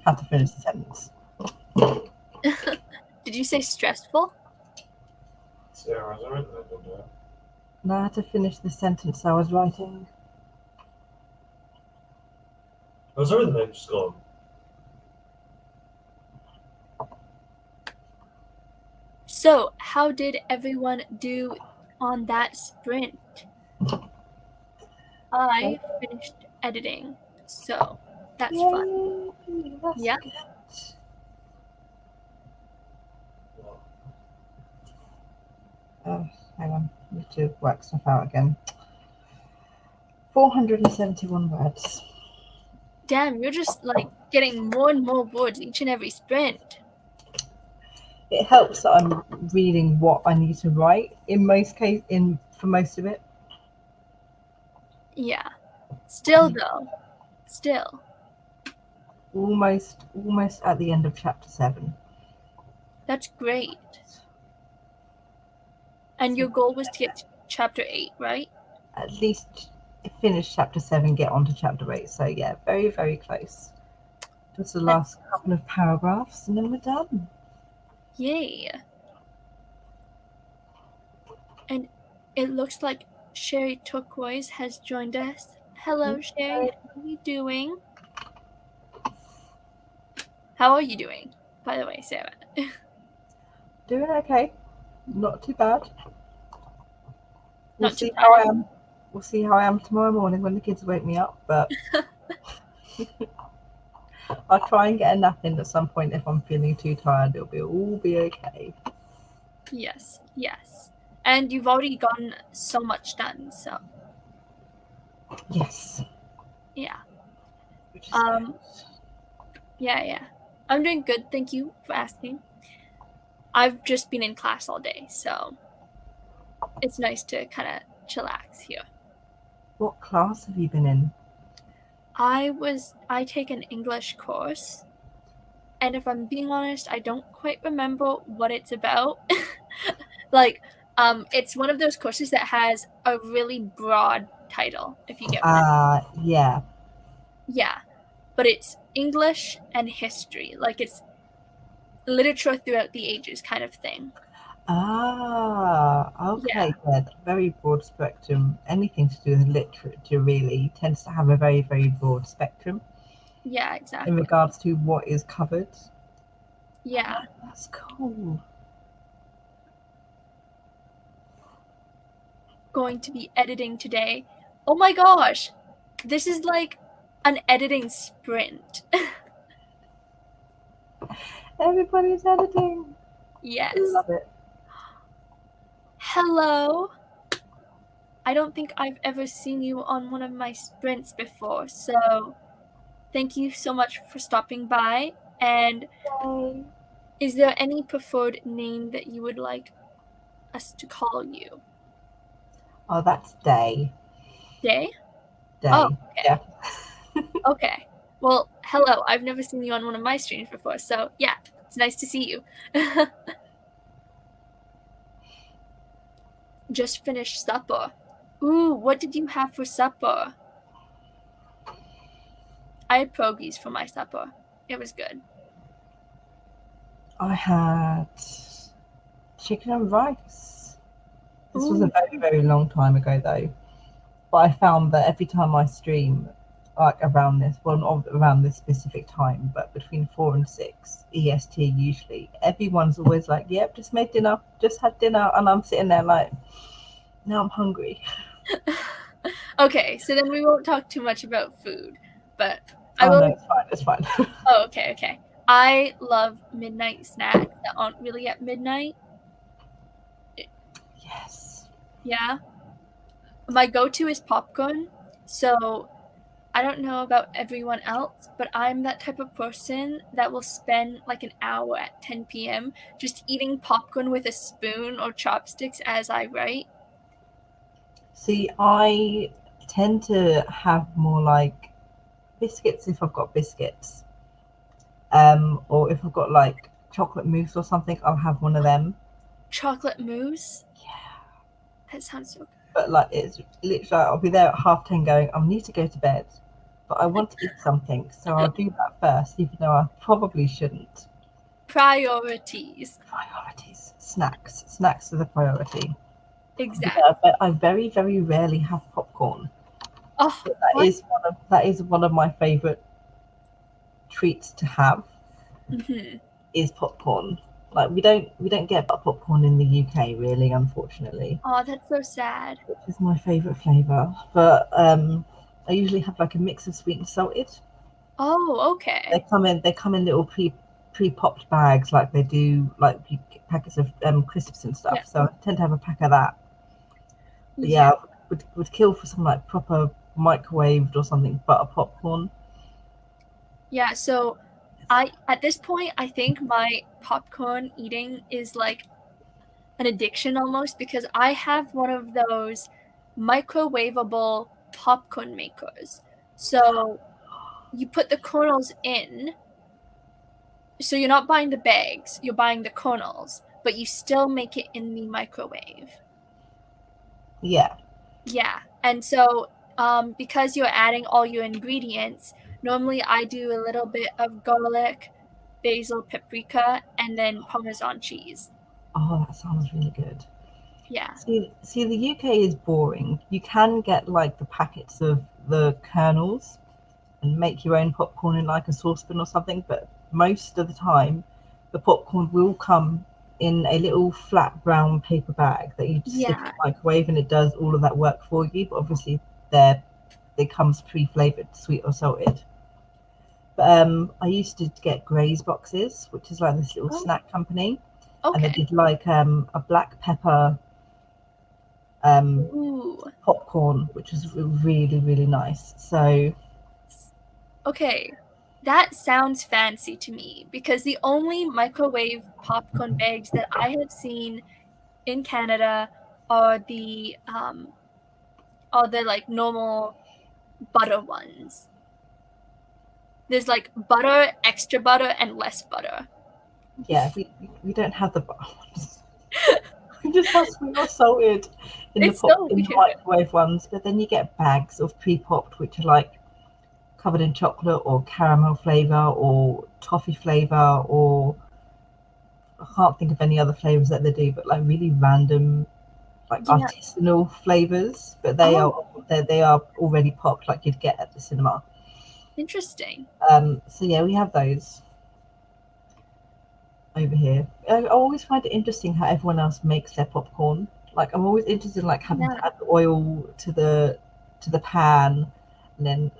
Had to finish the sentence. Did you say stressful? Sarah, has everything done that? No, I had to finish the sentence I was writing. Has everything just gone? So, how did everyone do on that sprint? I finished editing, so that's fun. Yay, that's Yeah. good. Hang on, I need to work stuff out again. 471 words. Damn, you're just like getting more and more words each and every sprint. It helps that I'm reading what I need to write for most of it. Yeah. Still though. Still. Almost at the end of chapter 7. That's great. And your goal was to get to chapter 8, right? At least finish chapter 7, get on to chapter 8. So yeah, very, very close. Just the last couple of paragraphs and then we're done. Yay. And it looks like Sherry Turquoise has joined us. Hello, Sherry. How are you doing? How are you doing, by the way, Sarah? Doing okay. Not too bad. We'll Not too see bad. how I am. We'll see how I am tomorrow morning when the kids wake me up, but I'll try and get a nap in at some point if I'm feeling too tired. It'll all be okay. Yes, yes. And you've already gotten so much done, so Yes. yeah. Which is good. Yeah. I'm doing good, thank you for asking. I've just been in class all day, so it's nice to kind of chillax here. What class have you been in? I take an English course, and if I'm being honest, I don't quite remember what it's about. Like, it's one of those courses that has a really broad title, if you get what I mean. Yeah. Yeah, but it's English and history. Like, it's literature throughout the ages kind of thing. Okay, good. Very broad spectrum. Anything to do with literature really tends to have a very, very broad spectrum. Yeah, exactly. In regards to what is covered. Yeah. That's cool. Going to be editing today. Oh my gosh! This is like an editing sprint. Everybody's editing. Yes. Love it. Hello. I don't think I've ever seen you on one of my sprints before, so thank you so much for stopping by. And Yay. is there any preferred name that you would like us to call you? Oh, that's Day. Day? Day. Oh, okay. Yeah. Okay. Well, hello. I've never seen you on one of my streams before, so yeah, it's nice to see you. Just finished supper. Ooh, what did you have for supper? I had pierogies for my supper. It was good. I had chicken and rice. This was Ooh. a very, very long time ago though. But I found that every time I stream, like around this, well, not around this specific time, but between 4 and 6 EST usually, everyone's always like, "Yep, just made dinner, just had dinner," and I'm sitting there like, "Now I'm hungry." Okay, so then we won't talk too much about food, but I Oh will. no, it's fine. Oh, okay. I love midnight snacks that aren't really at midnight. Yes. Yeah. My go-to is popcorn. So I don't know about everyone else, but I'm that type of person that will spend like an hour at 10 p.m. just eating popcorn with a spoon or chopsticks as I write. See, I tend to have more like biscuits if I've got biscuits. Or if I've got like chocolate mousse or something, I'll have one of them. Chocolate mousse? Yeah. That sounds so good. But like it's literally I'll be there at 10:30 going, I need to go to bed. but I want to eat something, so I'll do that first, even though I probably shouldn't. Priorities. Priorities. Snacks. Snacks are the priority. Exactly. Yeah, but I very, very rarely have popcorn. Oh, But what? that is one of my favourite treats to have Hmm. is popcorn. Like we don't get popcorn in the UK really, unfortunately, Oh, that's so sad. which is my favourite flavour. But I usually have like a mix of sweet and salted. Oh, okay. They come in little pre-popped bags like they do like packets of crisps and Yeah. stuff. So I tend to have a pack of that. But Yeah. yeah, would kill for some like proper microwaved or something butter popcorn. Yeah, so I at this point I think my popcorn eating is like an addiction almost because I have one of those microwavable popcorn makers. So you put the kernels in, so you're not buying the bags, you're buying the kernels, but you still make it in the microwave. Yeah. Yeah, and so because you're adding all your ingredients, normally I do a little bit of garlic, basil, paprika, and then Parmesan cheese. Oh, that sounds really good. Yeah. See, the UK is boring. You can get like the packets of the kernels and make your own popcorn in like a saucepan or something, but most of the time, the popcorn will come in a little flat brown paper bag that you just stick in Yeah. the microwave, and it does all of that work for you. But obviously, there it comes pre-flavored, sweet or salted. But I used to get Gray's boxes, which is like this little Oh, snack company, and they okay. did like a black pepper um, Ooh. popcorn, which was really, really nice. So Okay. That sounds fancy to me because the only microwave popcorn bags that I have seen in Canada are the like normal butter ones. There's like butter, extra butter, and less butter. yeah, we don't have the ones. We just have sweet or salted It's so in the weird. microwave ones, but then you get bags of pre-popped, which are like covered in chocolate or caramel flavor or toffee flavor, or I can't think of any other flavors that they do, but like really random like Yeah. artisanal flavors, but Oh, they are already popped like you'd get at the cinema. interesting. So yeah, we have those over here. I always find it interesting how everyone else makes their popcorn. Like I'm always interested in like having Yeah. to add the oil to the pan, and then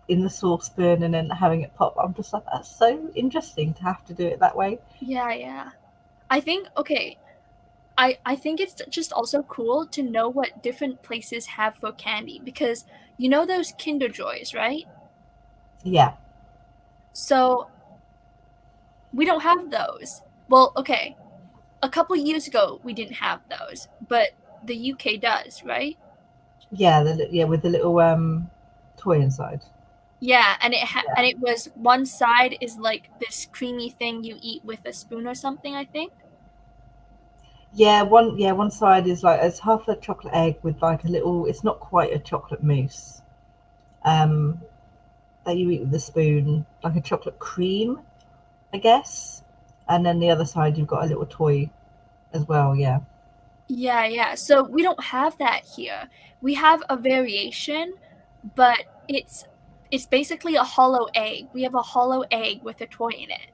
in the saucepan, and then having it pop. I'm just like that's so interesting to have to do it that way. Yeah, yeah. I think okay. I think it's just also cool to know what different places have for candy because you know those Kinder Joys, right? Yeah, So we don't have those. Well, okay. A couple years ago we didn't have those, but the UK does, right? yeah, with the little toy inside. Yeah, and Yeah, it was one side is like this creamy thing you eat with a spoon or something, I think. one side is like it's half a chocolate egg with like a little. It's not quite a chocolate mousse. Um, that you eat with a spoon, like a chocolate cream, I guess. And then the other side, you've got a little toy as well. Yeah. Yeah, yeah. So we don't have that here. We have a variation, but it's basically a hollow egg. We have a hollow egg with a toy in it.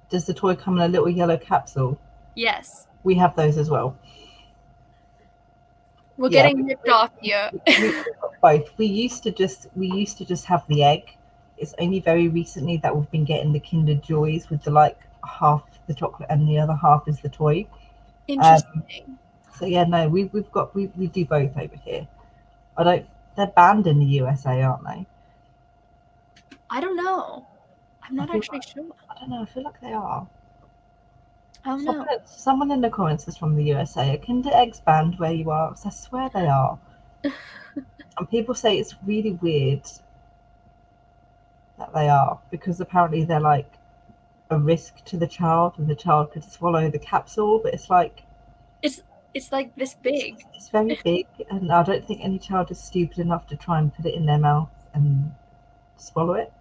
Does the toy come in a little yellow capsule? Yes. We have those as well. We're Yeah, getting ripped off here. we've got both. We used to just have the egg. It's only very recently that we've been getting the Kinder Joys with the like half the chocolate and the other half is the toy. Um, Interesting. so yeah, no, we do both over here. I don't. They're banned in the USA, aren't they? I don't know. I'm I not feel actually like sure. I don't know. I feel like they are. I don't know. Someone in the comments is from the USA. Are Kinder Eggs banned where you are? 'Cause I swear they are. And people say it's really weird that they are because apparently they're like a risk to the child and the child could swallow the capsule. But it's like It's it's like this big. it's very big, and I don't think any child is stupid enough to try and put it in their mouth and swallow it.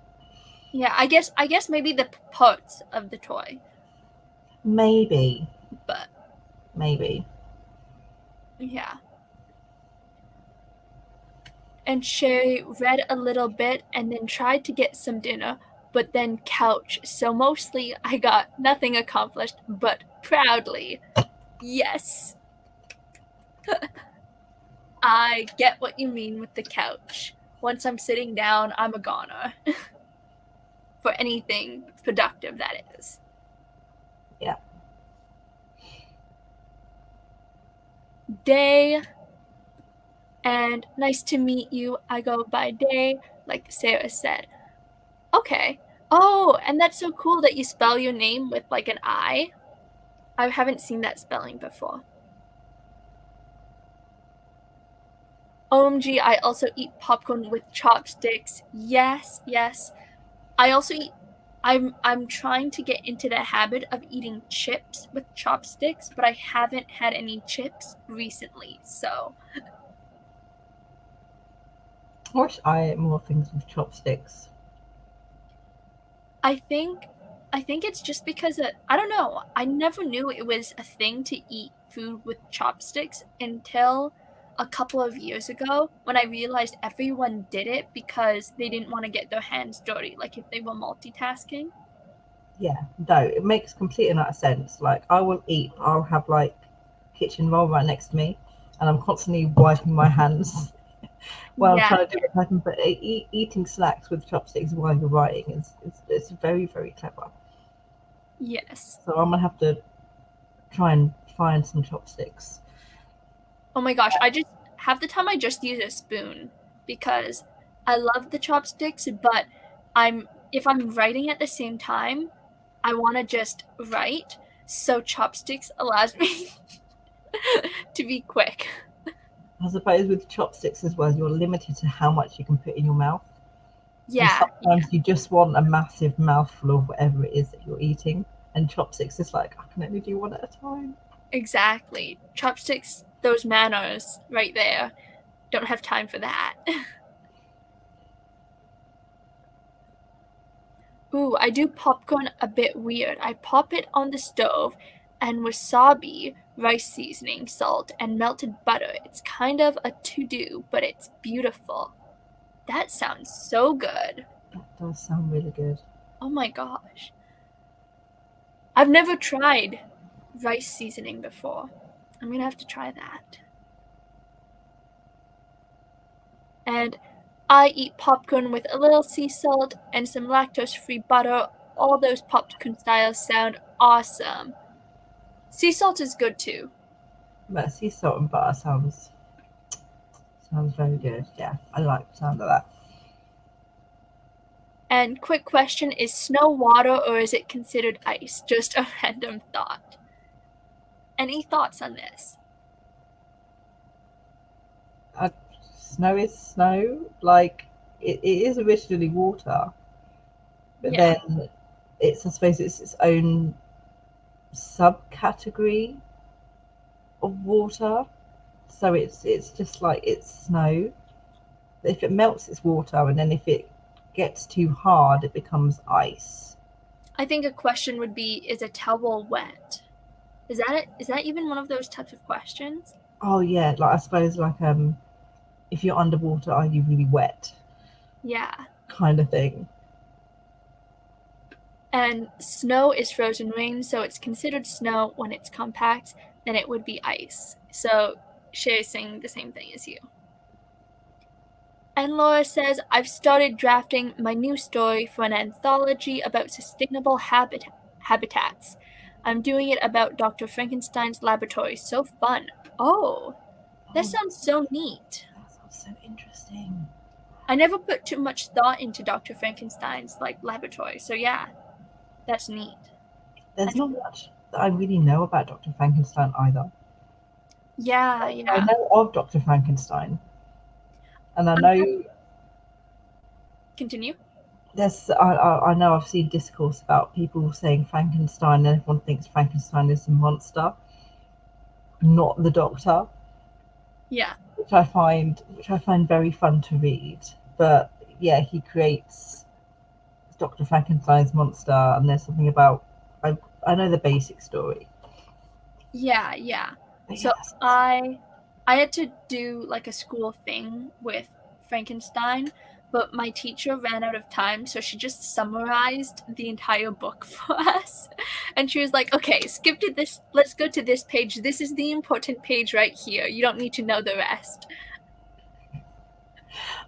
Yeah, I guess maybe the parts of the toy, Maybe. but yeah. And Sherry read a little bit and then tried to get some dinner, but then couch. So mostly I got nothing accomplished, but proudly, yes. I get what you mean with the couch. Once I'm sitting down, I'm a goner. For anything productive, that is. Yeah. Day. And nice to meet you. I go by Day, like Sarah said. Okay. Oh, and that's so cool that you spell your name with like an I. I haven't seen that spelling before. OMG, I also eat popcorn with chopsticks. Yes, yes. I also eat I'm trying to get into the habit of eating chips with chopsticks, but I haven't had any chips recently. So, I wish I ate more things with chopsticks. I think it's just because I don't know. I never knew it was a thing to eat food with chopsticks until a couple of years ago when I realized everyone did it because they didn't want to get their hands dirty, like if they were multitasking. Yeah, no, it makes complete and utter sense. Like I'll have like kitchen roll right next to me, and I'm constantly wiping my hands while I'm Yeah, trying to do what I can. But eating snacks with chopsticks while you're writing is it's very, very clever. yes. So I'm gonna have to try and find some chopsticks. Oh my gosh, I just half the time I just use a spoon because I love the chopsticks, but if I'm writing at the same time, I want to just write. So chopsticks allows me to be quick. I suppose with chopsticks as well, you're limited to how much you can put in your mouth. And Yeah, sometimes you just want a massive mouthful of whatever it is that you're eating. And chopsticks is like, I can only do one at a time. exactly. Chopsticks, those manners right there. Don't have time for that. Ooh, I do popcorn a bit weird. I pop it on the stove and wasabi, rice seasoning, salt, and melted butter. It's kind of a to-do, but it's beautiful. That sounds so good. That does sound really good. Oh my gosh. I've never tried rice seasoning before. I'm gonna have to try that. And I eat popcorn with a little sea salt and some lactose-free butter. All those popcorn styles sound awesome. Sea salt is good too. But sea salt and butter sounds very good. Yeah, I like the sound of that. And quick question, is snow water or is it considered ice? Just a random thought. Any thoughts on this? Snow is snow. Like it is originally water, but Yeah. then I suppose it's its own subcategory of water. So it's just like it's snow. If it melts, it's water, and then if it gets too hard, it becomes ice. I think a question would be, is a towel wet? Is that it? Is that even one of those types of questions? Oh yeah, like I suppose like if you're underwater, are you really wet? Yeah. Kind of thing. And snow is frozen rain, so it's considered snow when it's compact, then it would be ice. So Shay's saying the same thing as you. And Laura says, I've started drafting my new story for an anthology about sustainable habitats. I'm doing it about Dr. Frankenstein's laboratory. So fun. Oh, that Oh, sounds so neat. that sounds so interesting. I never put too much thought into Dr. Frankenstein's laboratory. So yeah, that's neat. There's not much that I really know about Dr. Frankenstein either. Yeah, I yeah. know of Dr. Frankenstein, and I know Continue. I know I've seen discourse about people saying Frankenstein, and everyone thinks Frankenstein is the monster, not the doctor, Yeah. which I find very fun to read. But yeah, he creates Dr. Frankenstein's monster, and there's something about I know the basic story. Yeah. But So yes, I had to do like a school thing with Frankenstein, but my teacher ran out of time, so she just summarized the entire book for us. And she was like, "Okay, skip to this. Let's go to this page. This is the important page right here. You don't need to know the rest."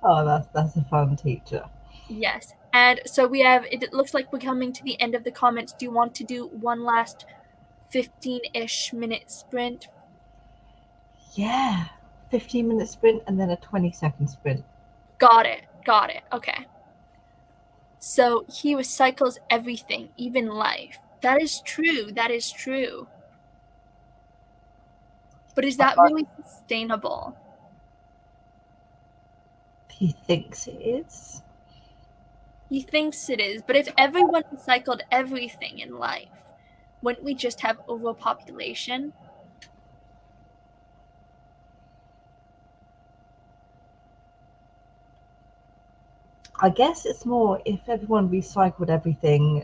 oh, that's a fun teacher. Yes. And so we have it looks like we're coming to the end of the comments. Do you want to do one last 15-ish minute sprint? Yeah, 15-minute sprint and then a 20-second sprint. Got it. Okay. So he recycles everything, even life. That is true. But is that really sustainable? He thinks it is. He thinks it is, but if everyone recycled everything in life, wouldn't we just have overpopulation? I guess it's more if everyone recycled everything,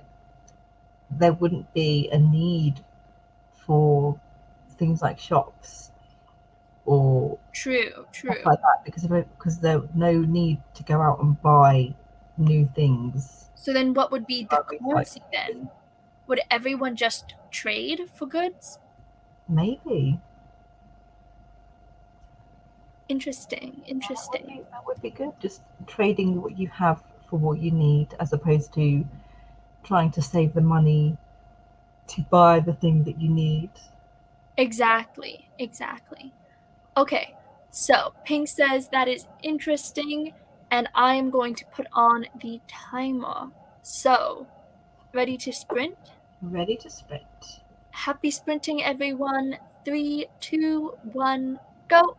there wouldn't be a need for things like shops or True. stuff like that because there's no need to go out and buy new things. So then what would be the currency Recycled. then? Would everyone just trade for goods? Maybe Interesting. that would be good. Just trading what you have for what you need, as opposed to trying to save the money to buy the thing that you need. Exactly. Okay, so Pink says that is interesting, and I am going to put on the timer. So, ready to sprint? Ready to sprint. Happy sprinting, everyone. 3, 2, 1, go.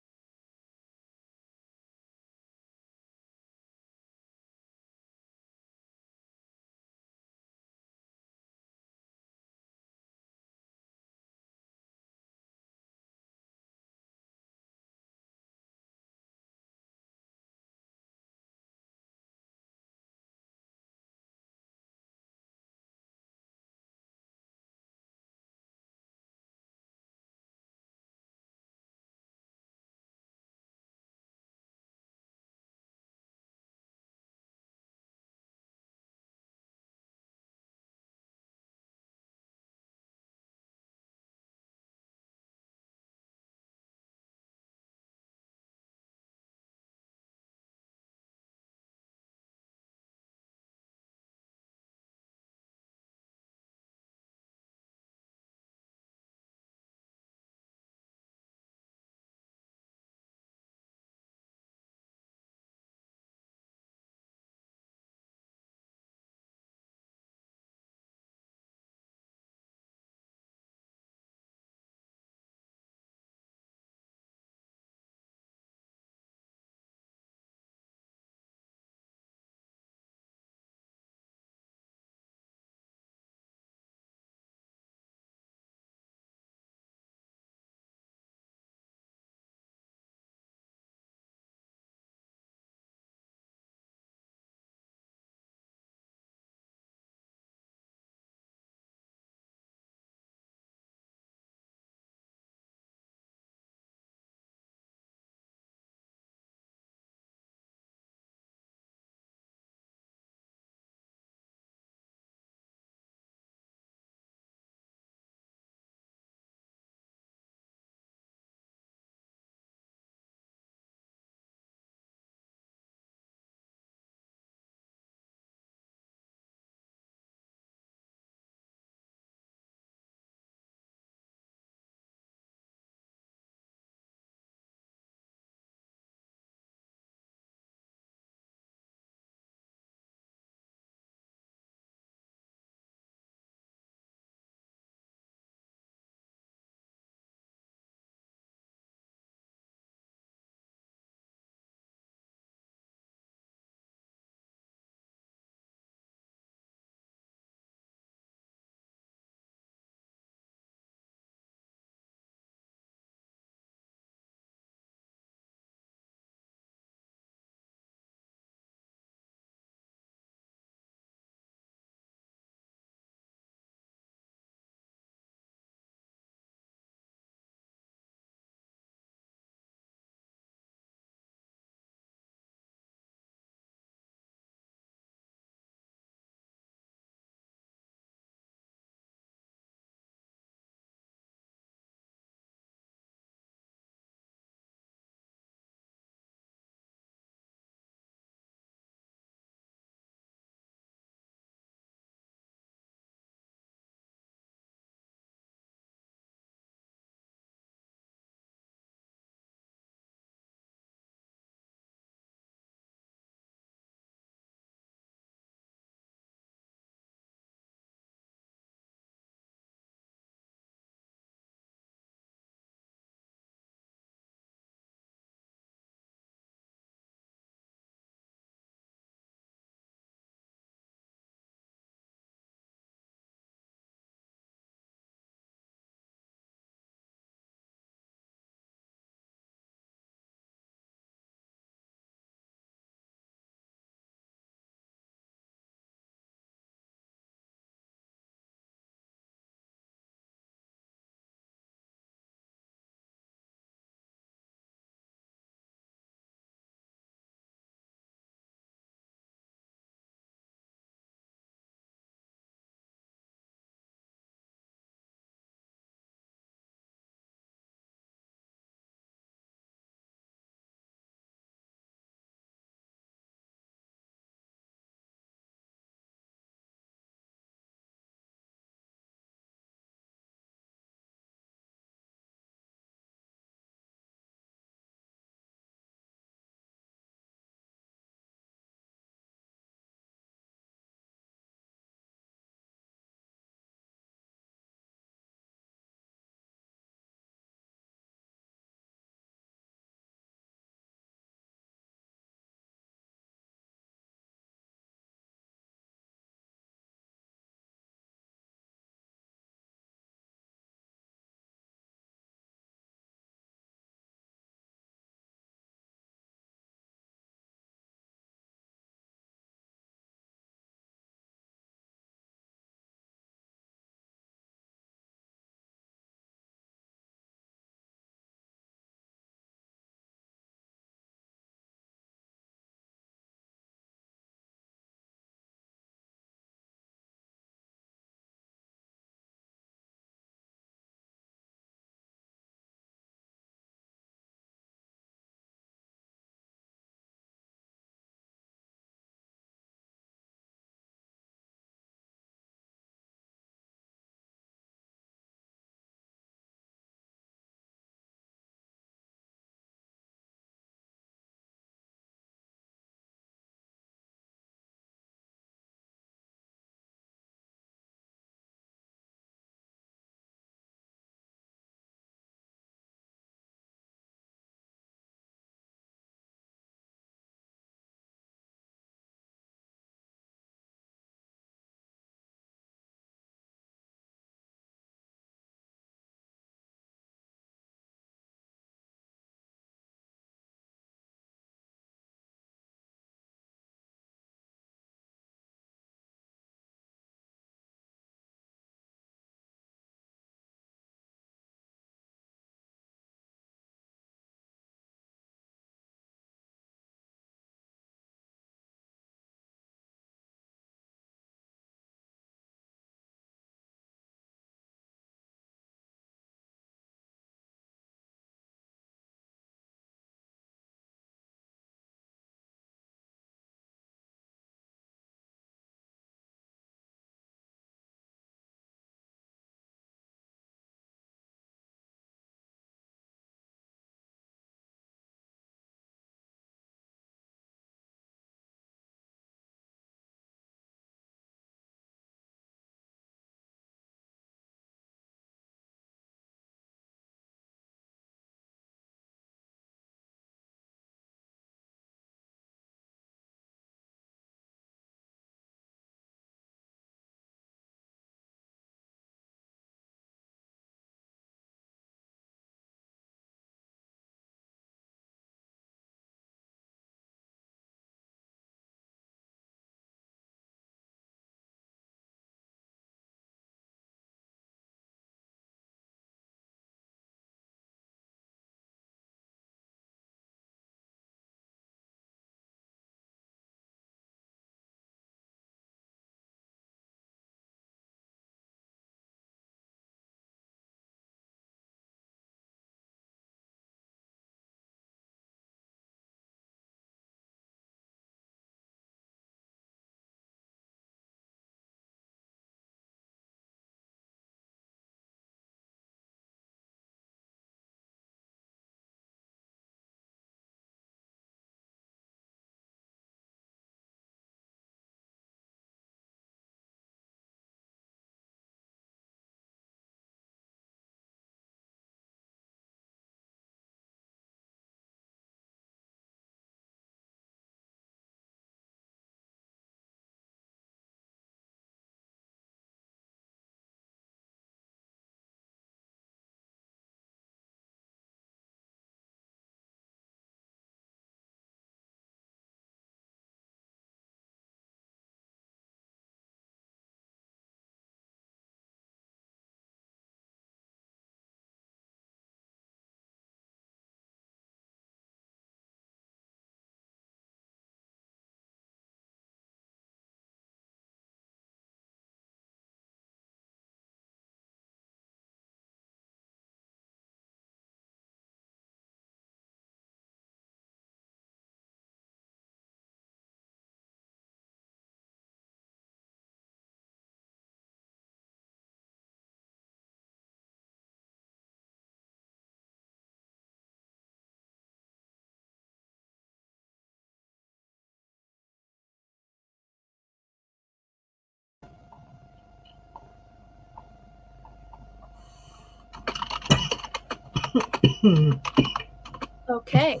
Okay,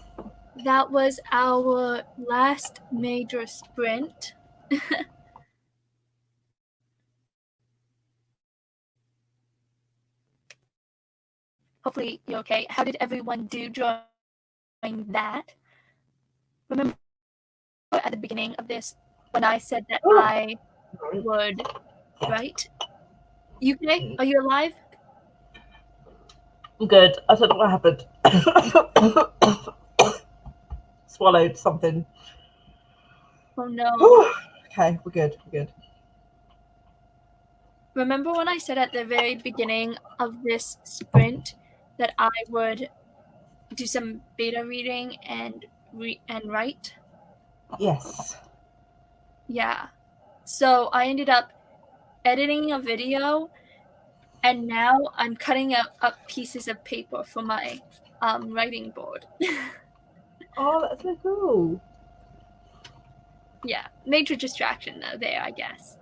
that was our last major sprint. Hopefully you're okay. How did everyone do during that? Remember at the beginning of this when I said that I would write? You okay? Are you alive? I'm good. I don't know what happened. Swallowed something. Oh no. Okay, we're good. We're good. Remember when I said at the very beginning of this sprint that I would do some beta reading and write? Yes. Yeah. So I ended up editing a video, and now I'm cutting up pieces of paper for my writing board. Oh, that's so cool. Yeah, major distraction though there, I guess.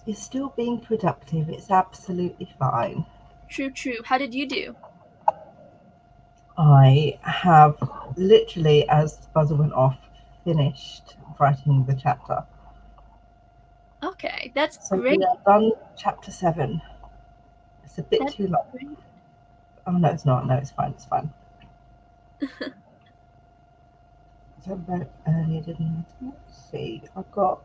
You're still being productive. It's absolutely fine. True, true. How did you do? I have literally, as the buzzer went off, finished writing the chapter. Okay, that's So great. we are done chapter 7. It's a bit That's too long. great. Oh no, it's not. No, it's fine. It's fine. I read earlier, didn't I? Let's see. I've got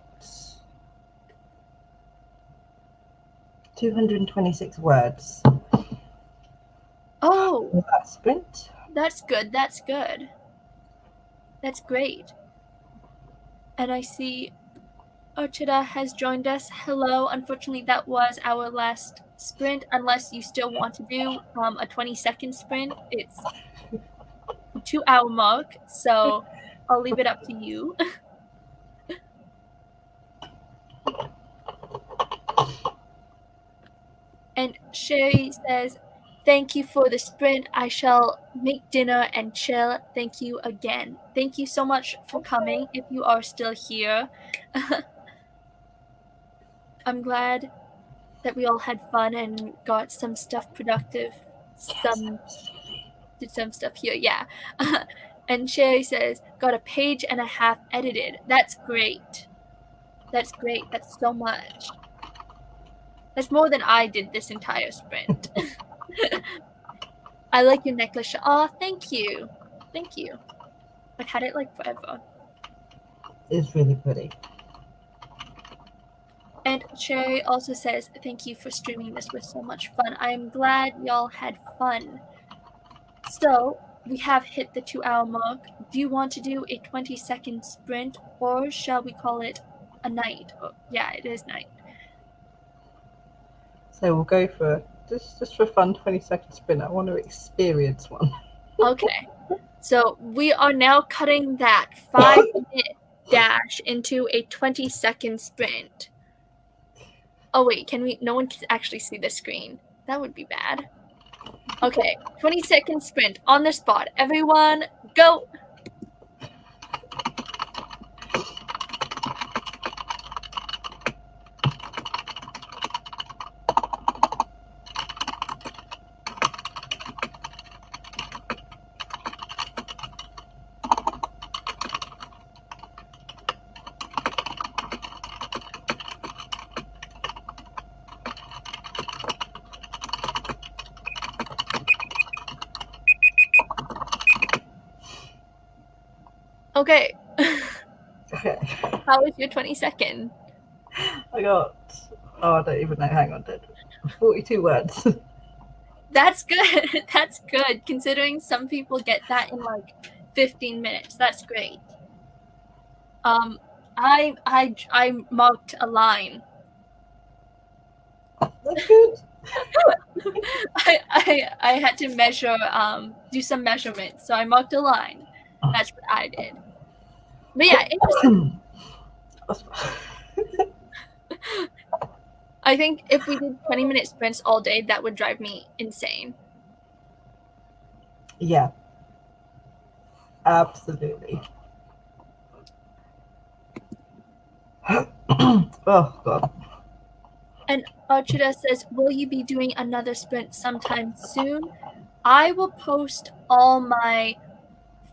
226 words. Oh, For that sprint. that's good. That's good. That's great. And I see Ochida has joined us. Hello. Unfortunately, that was our last sprint. Unless you still want to do a 20-second sprint, it's a 2-hour mark. So I'll leave it up to you. And Sherry says, "Thank you for the sprint. I shall make dinner and chill. Thank you again." Thank you so much for coming. If you are still here, I'm glad that we all had fun and got some stuff productive. Did some stuff here, yeah. And Sherry says, "Got a page and a half edited." That's great. That's great. That's so much. That's more than I did this entire sprint. I like your necklace. Oh, thank you. Thank you. I've had it like forever. It's really pretty. And Sherry also says, "Thank you for streaming. This was so much fun. I'm glad y'all had fun." So we have hit the 2-hour mark. Do you want to do a 20-second sprint, or shall we call it a night? Oh, yeah, it is night. So we'll go for just for fun 20-second sprint. I want to experience one. Okay. So we are now cutting that 5-minute dash into a 20-second sprint. Oh wait, no one can actually see the screen. That would be bad. Okay, 20-second sprint on the spot. Everyone, go! Okay. Okay. How was your 20-second? I got, I don't even know. Hang on, 42 words. That's good. That's good, considering some people get that in like 15 minutes. That's great. I marked a line. That's good. I had to measure, do some measurements, so I marked a line. That's what I did. But yeah, interesting. I think if we did 20-minute sprints all day, that would drive me insane. Yeah. Absolutely. Oh god. And Archida says, "Will you be doing another sprint sometime soon?" I will post all my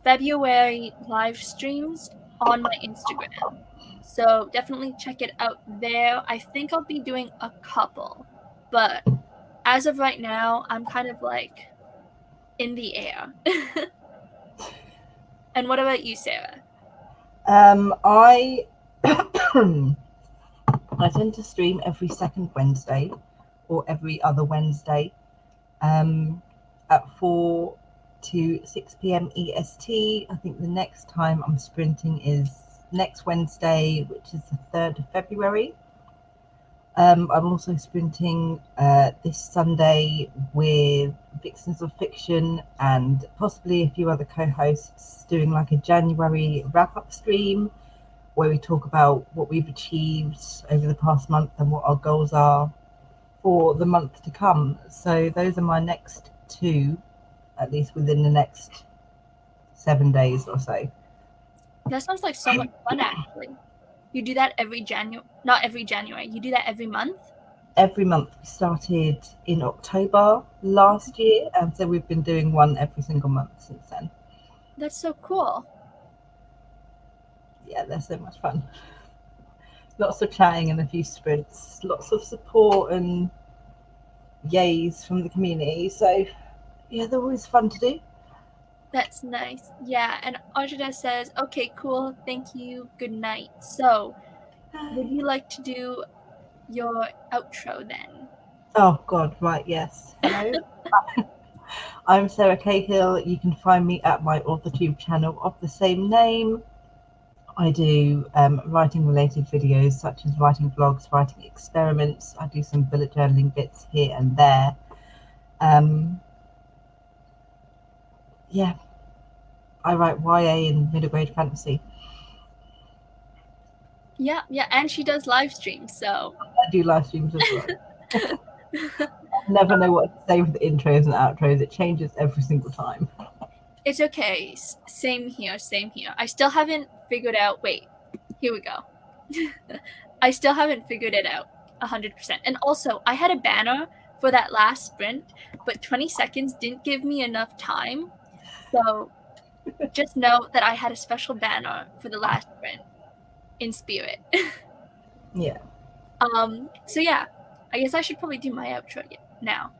February live streams on my Instagram. So definitely check it out there. I think I'll be doing a couple, but as of right now, I'm kind of like in the air. And what about you, Sarah? I I tend to stream every second Wednesday or every other Wednesday at 4 to 6 p.m. EST. I think the next time I'm sprinting is next Wednesday, which is the 3rd of February. I'm also sprinting this Sunday with Vixens of Fiction and possibly a few other co-hosts, doing like a January wrap-up stream where we talk about what we've achieved over the past month and what our goals are for the month to come. So those are my next two, at least within the next 7 days or so. That sounds like so much fun, actually. You do that every January, not every January, you do that every month? Every month. We started in October last year, and so we've been doing one every single month since then. That's so cool. Yeah, they're so much fun. Lots of chatting and a few sprints, lots of support and yays from the community. So yeah, they're always fun to do. That's nice. Yeah, and Ajita says, okay, cool, thank you, good night. So, would you like to do your outro then? Oh God, right, yes. Hello. I'm Sarah Cahill. You can find me at my AuthorTube channel of the same name. I do writing related videos such as writing vlogs, writing experiments. I do some bullet journaling bits here and there. Yeah, I write YA and middle grade fantasy. Yeah, and she does live streams, so. I do live streams as well. Never know what to say with the intros and outros. It changes every single time. It's okay. Same here. I still haven't figured out. Wait, here we go. I still haven't figured it out 100%. And also, I had a banner for that last sprint, but 20 seconds didn't give me enough time. So just know that I had a special banner for the last sprint in spirit. Yeah. So yeah, I guess I should probably do my outro now.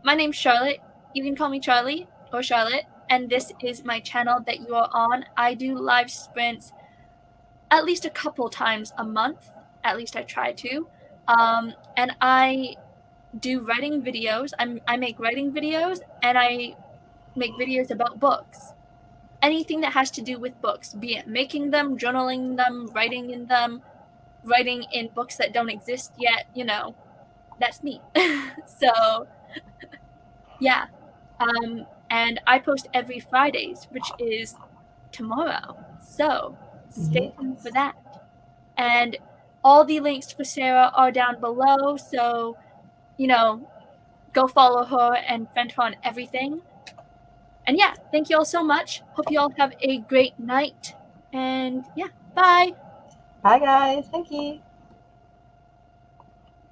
My name's Charlotte. You can call me Charlie or Charlotte. And this is my channel that you are on. I do live sprints at least a couple times a month. At least I try to. And I do writing videos. I make writing videos, and I make videos about books. Anything that has to do with books, be it making them, journaling them, writing in them, writing in books that don't exist yet, that's me. So, yeah. And I post every Fridays, which is tomorrow. So stay tuned for that. And all the links for Sarah are down below. So, go follow her and friend her on everything. And yeah, thank you all so much. Hope you all have a great night. And yeah, bye. Bye guys. Thank you.